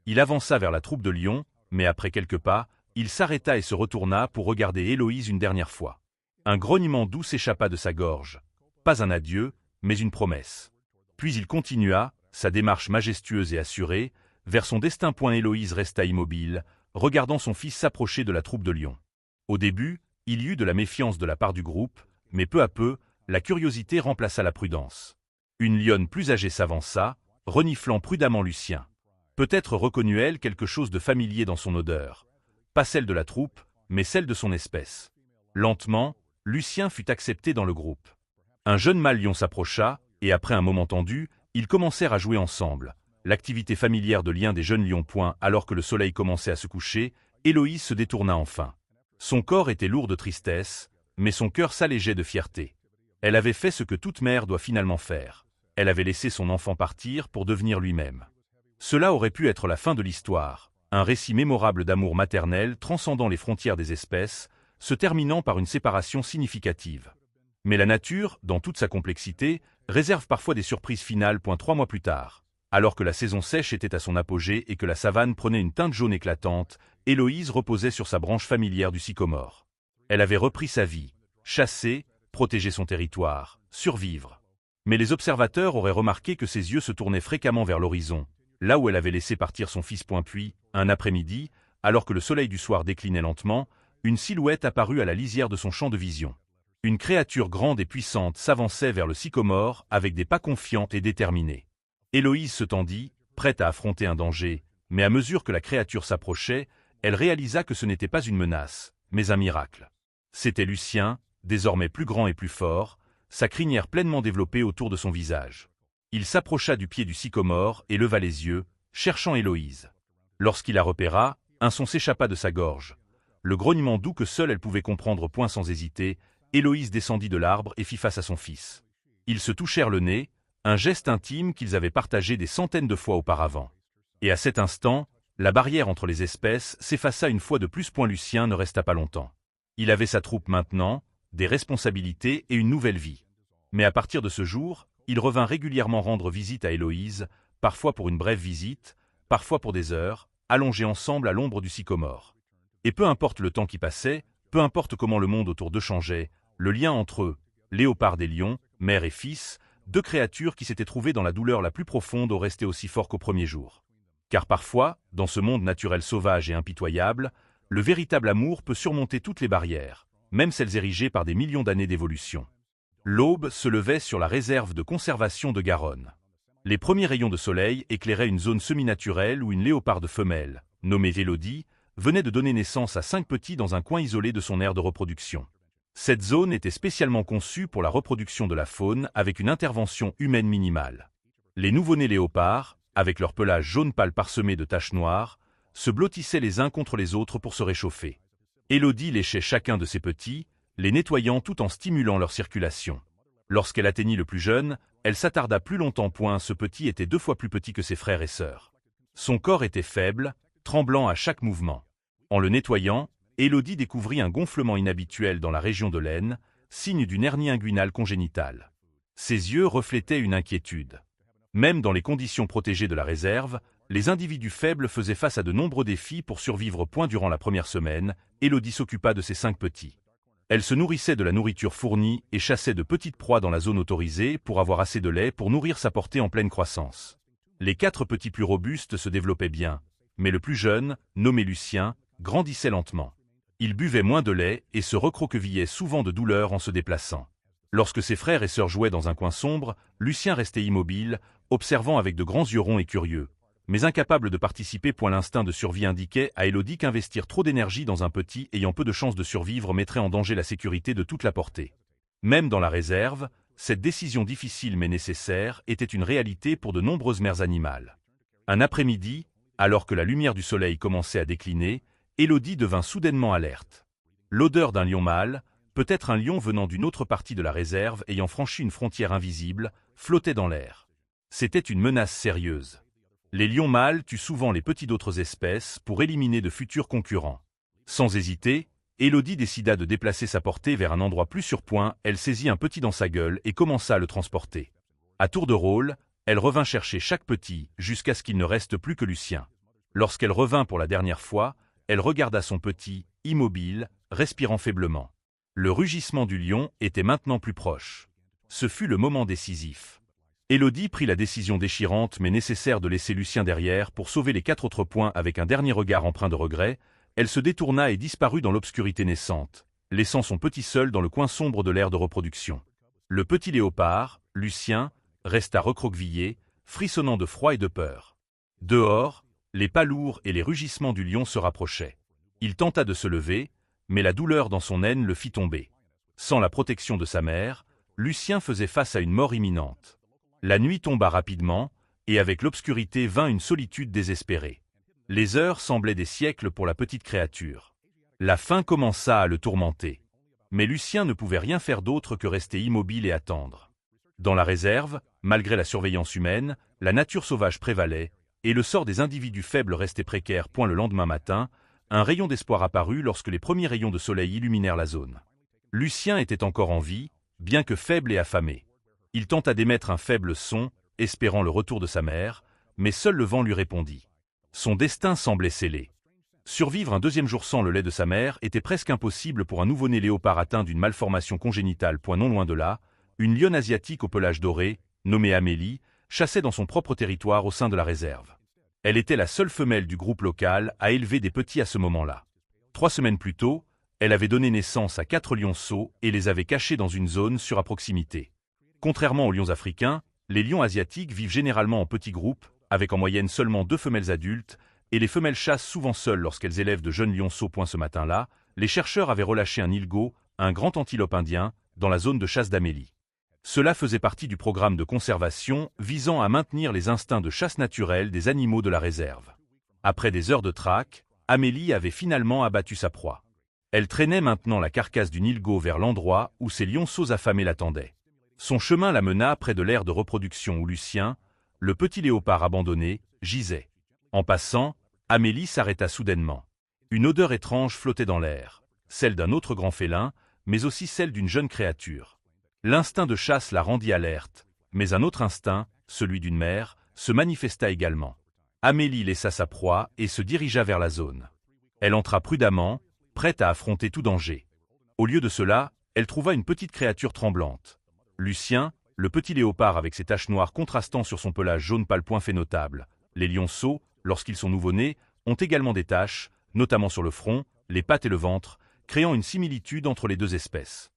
Il avança vers la troupe de lions, mais après quelques pas, il s'arrêta et se retourna pour regarder Héloïse une dernière fois. Un grognement doux s'échappa de sa gorge. Pas un adieu, mais une promesse. Puis il continua, sa démarche majestueuse et assurée, vers son destin. Héloïse resta immobile, regardant son fils s'approcher de la troupe de lions. Au début, il y eut de la méfiance de la part du groupe, mais peu à peu, la curiosité remplaça la prudence. Une lionne plus âgée s'avança, reniflant prudemment Lucien. Peut-être reconnut-elle quelque chose de familier dans son odeur. Pas celle de la troupe, mais celle de son espèce. Lentement, Lucien fut accepté dans le groupe. Un jeune mâle lion s'approcha, et après un moment tendu, ils commencèrent à jouer ensemble. L'activité familière de lien des jeunes lions. Alors que le soleil commençait à se coucher, Héloïse se détourna enfin. Son corps était lourd de tristesse, mais son cœur s'allégeait de fierté. Elle avait fait ce que toute mère doit finalement faire. Elle avait laissé son enfant partir pour devenir lui-même. Cela aurait pu être la fin de l'histoire, un récit mémorable d'amour maternel transcendant les frontières des espèces, se terminant par une séparation significative. Mais la nature, dans toute sa complexité, réserve parfois des surprises finales. 3 mois plus tard, alors que la saison sèche était à son apogée et que la savane prenait une teinte jaune éclatante, Héloïse reposait sur sa branche familière du sycomore. Elle avait repris sa vie, chasser, protéger son territoire, survivre. Mais les observateurs auraient remarqué que ses yeux se tournaient fréquemment vers l'horizon, là où elle avait laissé partir son fils. Puis, un après-midi, alors que le soleil du soir déclinait lentement, une silhouette apparut à la lisière de son champ de vision. Une créature grande et puissante s'avançait vers le sycomore avec des pas confiants et déterminés. Héloïse se tendit, prête à affronter un danger, mais à mesure que la créature s'approchait, elle réalisa que ce n'était pas une menace, mais un miracle. C'était Lucien, désormais plus grand et plus fort, sa crinière pleinement développée autour de son visage. Il s'approcha du pied du sycomore et leva les yeux, cherchant Héloïse. Lorsqu'il la repéra, un son s'échappa de sa gorge. Le grognement doux que seule elle pouvait comprendre. Sans hésiter, Héloïse descendit de l'arbre et fit face à son fils. Ils se touchèrent le nez, un geste intime qu'ils avaient partagé des centaines de fois auparavant. Et à cet instant, la barrière entre les espèces s'effaça une fois de plus. Lucien ne resta pas longtemps. Il avait sa troupe maintenant, des responsabilités et une nouvelle vie. Mais à partir de ce jour, il revint régulièrement rendre visite à Héloïse, parfois pour une brève visite, parfois pour des heures, allongés ensemble à l'ombre du sycomore. Et peu importe le temps qui passait, peu importe comment le monde autour d'eux changeait, le lien entre eux, léopard et lion, mère et fils, deux créatures qui s'étaient trouvées dans la douleur la plus profonde, au resté aussi fort qu'au premier jour. Car parfois, dans ce monde naturel sauvage et impitoyable, le véritable amour peut surmonter toutes les barrières, même celles érigées par des millions d'années d'évolution. L'aube se levait sur la réserve de conservation de Garonne. Les premiers rayons de soleil éclairaient une zone semi-naturelle où une léoparde femelle, nommée Élodie, venait de donner naissance à 5 petits dans un coin isolé de son aire de reproduction. Cette zone était spécialement conçue pour la reproduction de la faune avec une intervention humaine minimale. Les nouveau-nés léopards, avec leur pelage jaune pâle parsemé de taches noires, se blottissaient les uns contre les autres pour se réchauffer. Élodie léchait chacun de ses petits, les nettoyant tout en stimulant leur circulation. Lorsqu'elle atteignit le plus jeune, elle s'attarda plus longtemps point, ce petit était 2 fois plus petit que ses frères et sœurs. Son corps était faible, tremblant à chaque mouvement. En le nettoyant, Élodie découvrit un gonflement inhabituel dans la région de l'aine, signe d'une hernie inguinale congénitale. Ses yeux reflétaient une inquiétude. Même dans les conditions protégées de la réserve, les individus faibles faisaient face à de nombreux défis pour survivre. Durant la première semaine, Élodie s'occupa de ses 5 petits. Elle se nourrissait de la nourriture fournie et chassait de petites proies dans la zone autorisée pour avoir assez de lait pour nourrir sa portée en pleine croissance. Les 4 petits plus robustes se développaient bien, mais le plus jeune, nommé Lucien, grandissait lentement. Il buvait moins de lait et se recroquevillait souvent de douleur en se déplaçant. Lorsque ses frères et sœurs jouaient dans un coin sombre, Lucien restait immobile, observant avec de grands yeux ronds et curieux, mais incapable de participer. L'instinct de survie indiquait à Élodie qu'investir trop d'énergie dans un petit ayant peu de chances de survivre mettrait en danger la sécurité de toute la portée. Même dans la réserve, cette décision difficile mais nécessaire était une réalité pour de nombreuses mères animales. Un après-midi, alors que la lumière du soleil commençait à décliner, Élodie devint soudainement alerte. L'odeur d'un lion mâle, peut-être un lion venant d'une autre partie de la réserve ayant franchi une frontière invisible, flottait dans l'air. C'était une menace sérieuse. Les lions mâles tuent souvent les petits d'autres espèces pour éliminer de futurs concurrents. Sans hésiter, Élodie décida de déplacer sa portée vers un endroit plus sûr. Elle saisit un petit dans sa gueule et commença à le transporter. À tour de rôle, elle revint chercher chaque petit jusqu'à ce qu'il ne reste plus que Lucien. Lorsqu'elle revint pour la dernière fois, elle regarda son petit, immobile, respirant faiblement. Le rugissement du lion était maintenant plus proche. Ce fut le moment décisif. Élodie prit la décision déchirante mais nécessaire de laisser Lucien derrière pour sauver les 4 autres. Avec un dernier regard empreint de regret, elle se détourna et disparut dans l'obscurité naissante, laissant son petit seul dans le coin sombre de l'aire de reproduction. Le petit léopard, Lucien, resta recroquevillé, frissonnant de froid et de peur. Dehors, les pas lourds et les rugissements du lion se rapprochaient. Il tenta de se lever, mais la douleur dans son aine le fit tomber. Sans la protection de sa mère, Lucien faisait face à une mort imminente. La nuit tomba rapidement, et avec l'obscurité vint une solitude désespérée. Les heures semblaient des siècles pour la petite créature. La faim commença à le tourmenter. Mais Lucien ne pouvait rien faire d'autre que rester immobile et attendre. Dans la réserve, malgré la surveillance humaine, la nature sauvage prévalait, et le sort des individus faibles restait précaire. Le lendemain matin, un rayon d'espoir apparut lorsque les premiers rayons de soleil illuminèrent la zone. Lucien était encore en vie, bien que faible et affamé. Il tenta d'émettre un faible son, espérant le retour de sa mère, mais seul le vent lui répondit. Son destin semblait scellé. Survivre un 2e jour sans le lait de sa mère était presque impossible pour un nouveau-né léopard atteint d'une malformation congénitale. Non loin de là, une lionne asiatique au pelage doré, nommée Amélie, chassait dans son propre territoire au sein de la réserve. Elle était la seule femelle du groupe local à élever des petits à ce moment-là. 3 semaines plus tôt, elle avait donné naissance à 4 lionceaux et les avait cachés dans une zone sûre à proximité. Contrairement aux lions africains, les lions asiatiques vivent généralement en petits groupes, avec en moyenne seulement 2 femelles adultes, et les femelles chassent souvent seules lorsqu'elles élèvent de jeunes lionceaux. Ce matin-là, les chercheurs avaient relâché un ilgo, un grand antilope indien, dans la zone de chasse d'Amélie. Cela faisait partie du programme de conservation visant à maintenir les instincts de chasse naturels des animaux de la réserve. Après des heures de traque, Amélie avait finalement abattu sa proie. Elle traînait maintenant la carcasse du nilgo vers l'endroit où ses lionceaux affamés l'attendaient. Son chemin la mena près de l'aire de reproduction où Lucien, le petit léopard abandonné, gisait. En passant, Amélie s'arrêta soudainement. Une odeur étrange flottait dans l'air, celle d'un autre grand félin, mais aussi celle d'une jeune créature. L'instinct de chasse la rendit alerte, mais un autre instinct, celui d'une mère, se manifesta également. Amélie laissa sa proie et se dirigea vers la zone. Elle entra prudemment, prête à affronter tout danger. Au lieu de cela, elle trouva une petite créature tremblante. Lucien, le petit léopard avec ses taches noires contrastant sur son pelage jaune pâle, fait notable. Les lionceaux, lorsqu'ils sont nouveau-nés, ont également des taches, notamment sur le front, les pattes et le ventre, créant une similitude entre les 2 espèces.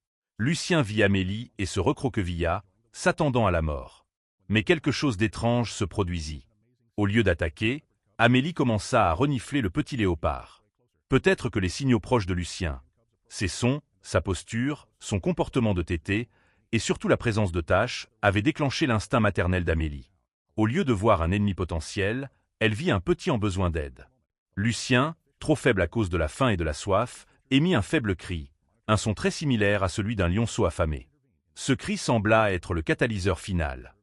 Lucien vit Amélie et se recroquevilla, s'attendant à la mort. Mais quelque chose d'étrange se produisit. Au lieu d'attaquer, Amélie commença à renifler le petit léopard. Peut-être que les signaux proches de Lucien, ses sons, sa posture, son comportement de tété, et surtout la présence de taches, avaient déclenché l'instinct maternel d'Amélie. Au lieu de voir un ennemi potentiel, elle vit un petit en besoin d'aide. Lucien, trop faible à cause de la faim et de la soif, émit un faible cri, un son très similaire à celui d'un lionceau affamé. Ce cri sembla être le catalyseur final.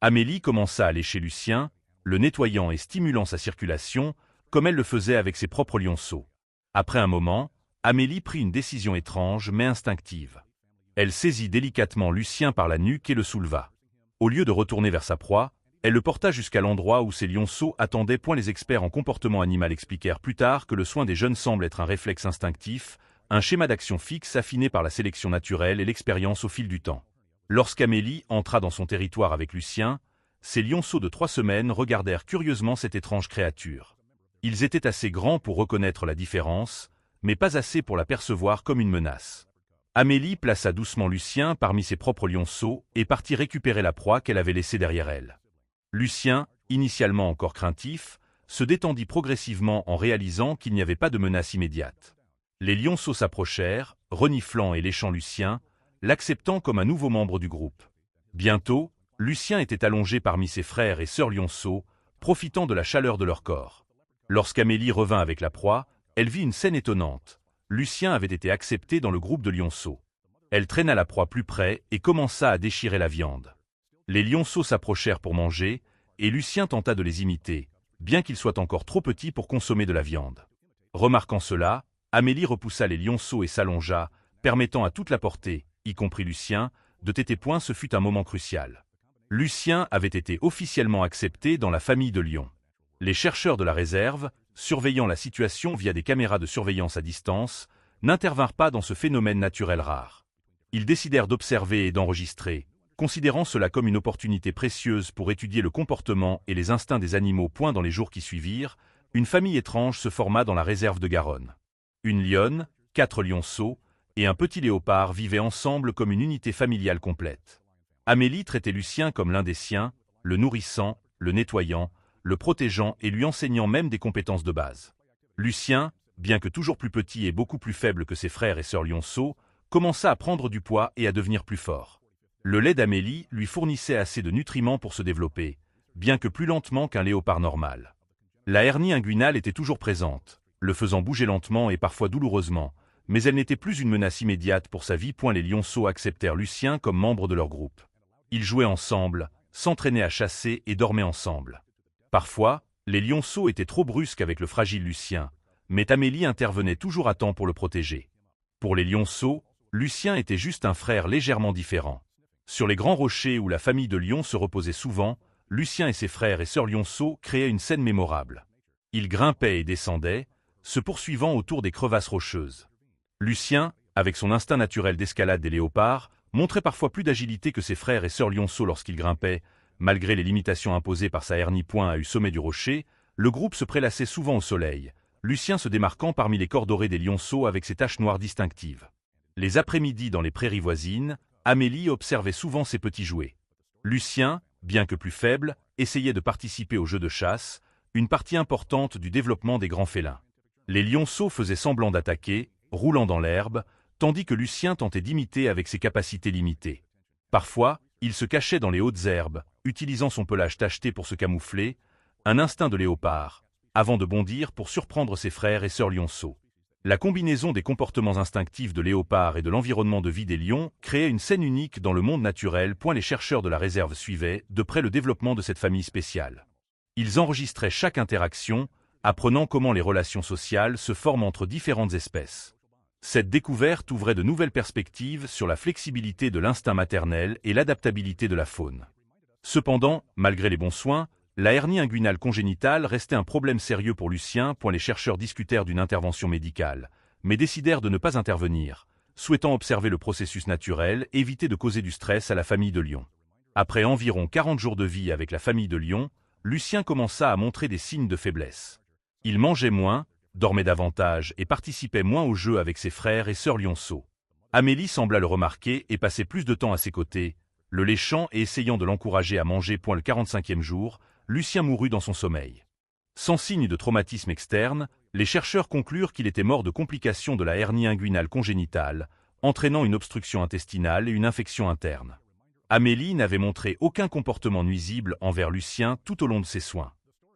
Amélie commença à lécher Lucien, le nettoyant et stimulant sa circulation, comme elle le faisait avec ses propres lionceaux. Après un moment, Amélie prit une décision étrange mais instinctive. Elle saisit délicatement Lucien par la nuque et le souleva. Au lieu de retourner vers sa proie, elle le porta jusqu'à l'endroit où ses lionceaux attendaient. Les experts en comportement animal expliquèrent plus tard que le soin des jeunes semble être un réflexe instinctif, un schéma d'action fixe affiné par la sélection naturelle et l'expérience au fil du temps. Lorsqu'Amélie entra dans son territoire avec Lucien, ses lionceaux de 3 semaines regardèrent curieusement cette étrange créature. Ils étaient assez grands pour reconnaître la différence, mais pas assez pour la percevoir comme une menace. Amélie plaça doucement Lucien parmi ses propres lionceaux et partit récupérer la proie qu'elle avait laissée derrière elle. Lucien, initialement encore craintif, se détendit progressivement en réalisant qu'il n'y avait pas de menace immédiate. Les lionceaux s'approchèrent, reniflant et léchant Lucien, l'acceptant comme un nouveau membre du groupe. Bientôt, Lucien était allongé parmi ses frères et sœurs lionceaux, profitant de la chaleur de leur corps. Lorsqu'Amélie revint avec la proie, elle vit une scène étonnante. Lucien avait été accepté dans le groupe de lionceaux. Elle traîna la proie plus près et commença à déchirer la viande. Les lionceaux s'approchèrent pour manger, et Lucien tenta de les imiter, bien qu'ils soient encore trop petits pour consommer de la viande. Remarquant cela, Amélie repoussa les lionceaux et s'allongea, permettant à toute la portée, y compris Lucien, de téter. Ce fut un moment crucial. Lucien avait été officiellement accepté dans la famille de lions. Les chercheurs de la réserve, surveillant la situation via des caméras de surveillance à distance, n'intervinrent pas dans ce phénomène naturel rare. Ils décidèrent d'observer et d'enregistrer, considérant cela comme une opportunité précieuse pour étudier le comportement et les instincts des animaux. Dans les jours qui suivirent, une famille étrange se forma dans la réserve de Garonne. Une lionne, 4 lionceaux et un petit léopard vivaient ensemble comme une unité familiale complète. Amélie traitait Lucien comme l'un des siens, le nourrissant, le nettoyant, le protégeant et lui enseignant même des compétences de base. Lucien, bien que toujours plus petit et beaucoup plus faible que ses frères et sœurs lionceaux, commença à prendre du poids et à devenir plus fort. Le lait d'Amélie lui fournissait assez de nutriments pour se développer, bien que plus lentement qu'un léopard normal. La hernie inguinale était toujours présente, le faisant bouger lentement et parfois douloureusement, mais elle n'était plus une menace immédiate pour sa vie. Les lionceaux acceptèrent Lucien comme membre de leur groupe. Ils jouaient ensemble, s'entraînaient à chasser et dormaient ensemble. Parfois, les lionceaux étaient trop brusques avec le fragile Lucien, mais Amélie intervenait toujours à temps pour le protéger. Pour les lionceaux, Lucien était juste un frère légèrement différent. Sur les grands rochers où la famille de lions se reposait souvent, Lucien et ses frères et sœurs lionceaux créaient une scène mémorable. Ils grimpaient et descendaient, se poursuivant autour des crevasses rocheuses. Lucien, avec son instinct naturel d'escalade des léopards, montrait parfois plus d'agilité que ses frères et sœurs lionceaux lorsqu'il grimpait. Malgré les limitations imposées par sa hernie au sommet du rocher, le groupe se prélassait souvent au soleil, Lucien se démarquant parmi les corps dorés des lionceaux avec ses taches noires distinctives. Les après-midi dans les prairies voisines, Amélie observait souvent ses petits jouets. Lucien, bien que plus faible, essayait de participer au jeu de chasse, une partie importante du développement des grands félins. Les lionceaux faisaient semblant d'attaquer, roulant dans l'herbe, tandis que Lucien tentait d'imiter avec ses capacités limitées. Parfois, il se cachait dans les hautes herbes, utilisant son pelage tacheté pour se camoufler, un instinct de léopard, avant de bondir pour surprendre ses frères et sœurs lionceaux. La combinaison des comportements instinctifs de léopard et de l'environnement de vie des lions créait une scène unique dans le monde naturel. Les chercheurs de la réserve suivaient de près le développement de cette famille spéciale. Ils enregistraient chaque interaction, apprenant comment les relations sociales se forment entre différentes espèces. Cette découverte ouvrait de nouvelles perspectives sur la flexibilité de l'instinct maternel et l'adaptabilité de la faune. Cependant, malgré les bons soins, la hernie inguinale congénitale restait un problème sérieux pour Lucien. Les chercheurs discutèrent d'une intervention médicale, mais décidèrent de ne pas intervenir, souhaitant observer le processus naturel et éviter de causer du stress à la famille de lions. Après environ 40 jours de vie avec la famille de lions, Lucien commença à montrer des signes de faiblesse. Il mangeait moins, dormait davantage et participait moins aux jeux avec ses frères et sœurs lionceaux. Amélie sembla le remarquer et passait plus de temps à ses côtés, le léchant et essayant de l'encourager à manger. Le 45e jour, Lucien mourut dans son sommeil. Sans signe de traumatisme externe, les chercheurs conclurent qu'il était mort de complications de la hernie inguinale congénitale, entraînant une obstruction intestinale et une infection interne. Amélie n'avait montré aucun comportement nuisible envers Lucien tout au long de ses soins.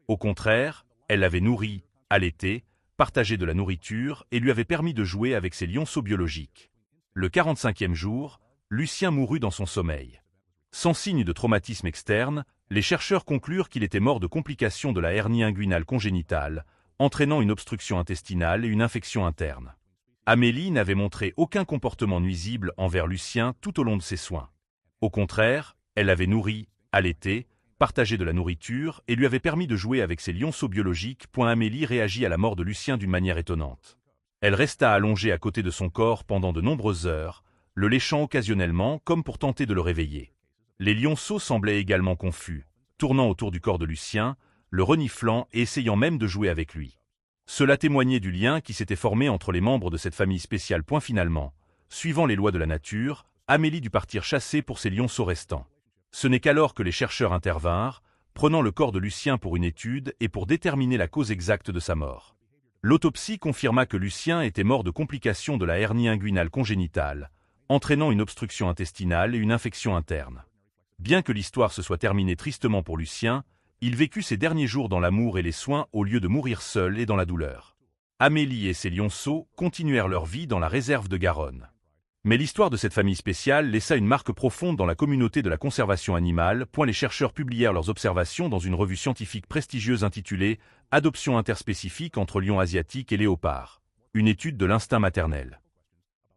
Au contraire, elle l'avait nourri, allaité, partagé de la nourriture et lui avait permis de jouer avec ses lionceaux biologiques. Le 45e jour, Lucien mourut dans son sommeil. Sans signe de traumatisme externe, les chercheurs conclurent qu'il était mort de complications de la hernie inguinale congénitale, entraînant une obstruction intestinale et une infection interne. Amélie n'avait montré aucun comportement nuisible envers Lucien tout au long de ses soins. Au contraire, elle l'avait nourri, allaité, partagé de la nourriture et lui avait permis de jouer avec ses lionceaux biologiques. Amélie réagit à la mort de Lucien d'une manière étonnante. Elle resta allongée à côté de son corps pendant de nombreuses heures, le léchant occasionnellement comme pour tenter de le réveiller. Les lionceaux semblaient également confus, tournant autour du corps de Lucien, le reniflant et essayant même de jouer avec lui. Cela témoignait du lien qui s'était formé entre les membres de cette famille spéciale. Finalement, suivant les lois de la nature, Amélie dut partir chasser pour ses lionceaux restants. Ce n'est qu'alors que les chercheurs intervinrent, prenant le corps de Lucien pour une étude et pour déterminer la cause exacte de sa mort. L'autopsie confirma que Lucien était mort de complications de la hernie inguinale congénitale, entraînant une obstruction intestinale et une infection interne. Bien que l'histoire se soit terminée tristement pour Lucien, il vécut ses derniers jours dans l'amour et les soins au lieu de mourir seul et dans la douleur. Amélie et ses lionceaux continuèrent leur vie dans la réserve de Garonne. Mais l'histoire de cette famille spéciale laissa une marque profonde dans la communauté de la conservation animale. Les chercheurs publièrent leurs observations dans une revue scientifique prestigieuse intitulée « Adoption interspécifique entre lions asiatiques et léopards. Une étude de l'instinct maternel ».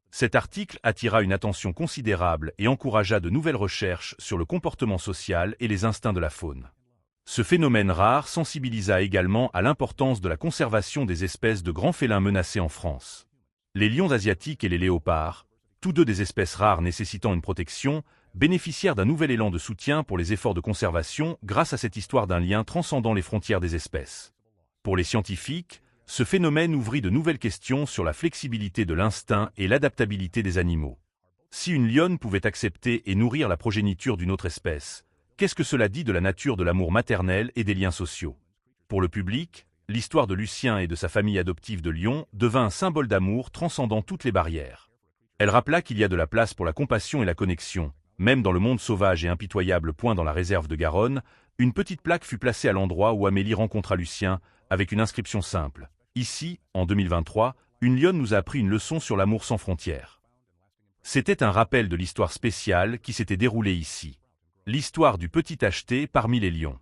Cet article attira une attention considérable et encouragea de nouvelles recherches sur le comportement social et les instincts de la faune. Ce phénomène rare sensibilisa également à l'importance de la conservation des espèces de grands félins menacés en France. Les lions asiatiques et les léopards, tous deux des espèces rares nécessitant une protection, bénéficièrent d'un nouvel élan de soutien pour les efforts de conservation grâce à cette histoire d'un lien transcendant les frontières des espèces. Pour les scientifiques, ce phénomène ouvrit de nouvelles questions sur la flexibilité de l'instinct et l'adaptabilité des animaux. Si une lionne pouvait accepter et nourrir la progéniture d'une autre espèce, qu'est-ce que cela dit de la nature de l'amour maternel et des liens sociaux? Pour le public, l'histoire de Lucien et de sa famille adoptive de lions devint un symbole d'amour transcendant toutes les barrières. Elle rappela qu'il y a de la place pour la compassion et la connexion, même dans le monde sauvage et impitoyable. Dans la réserve de Garonne, une petite plaque fut placée à l'endroit où Amélie rencontra Lucien, avec une inscription simple. Ici, en 2023, une lionne nous a appris une leçon sur l'amour sans frontières. C'était un rappel de l'histoire spéciale qui s'était déroulée ici. L'histoire du petit acheté parmi les lions.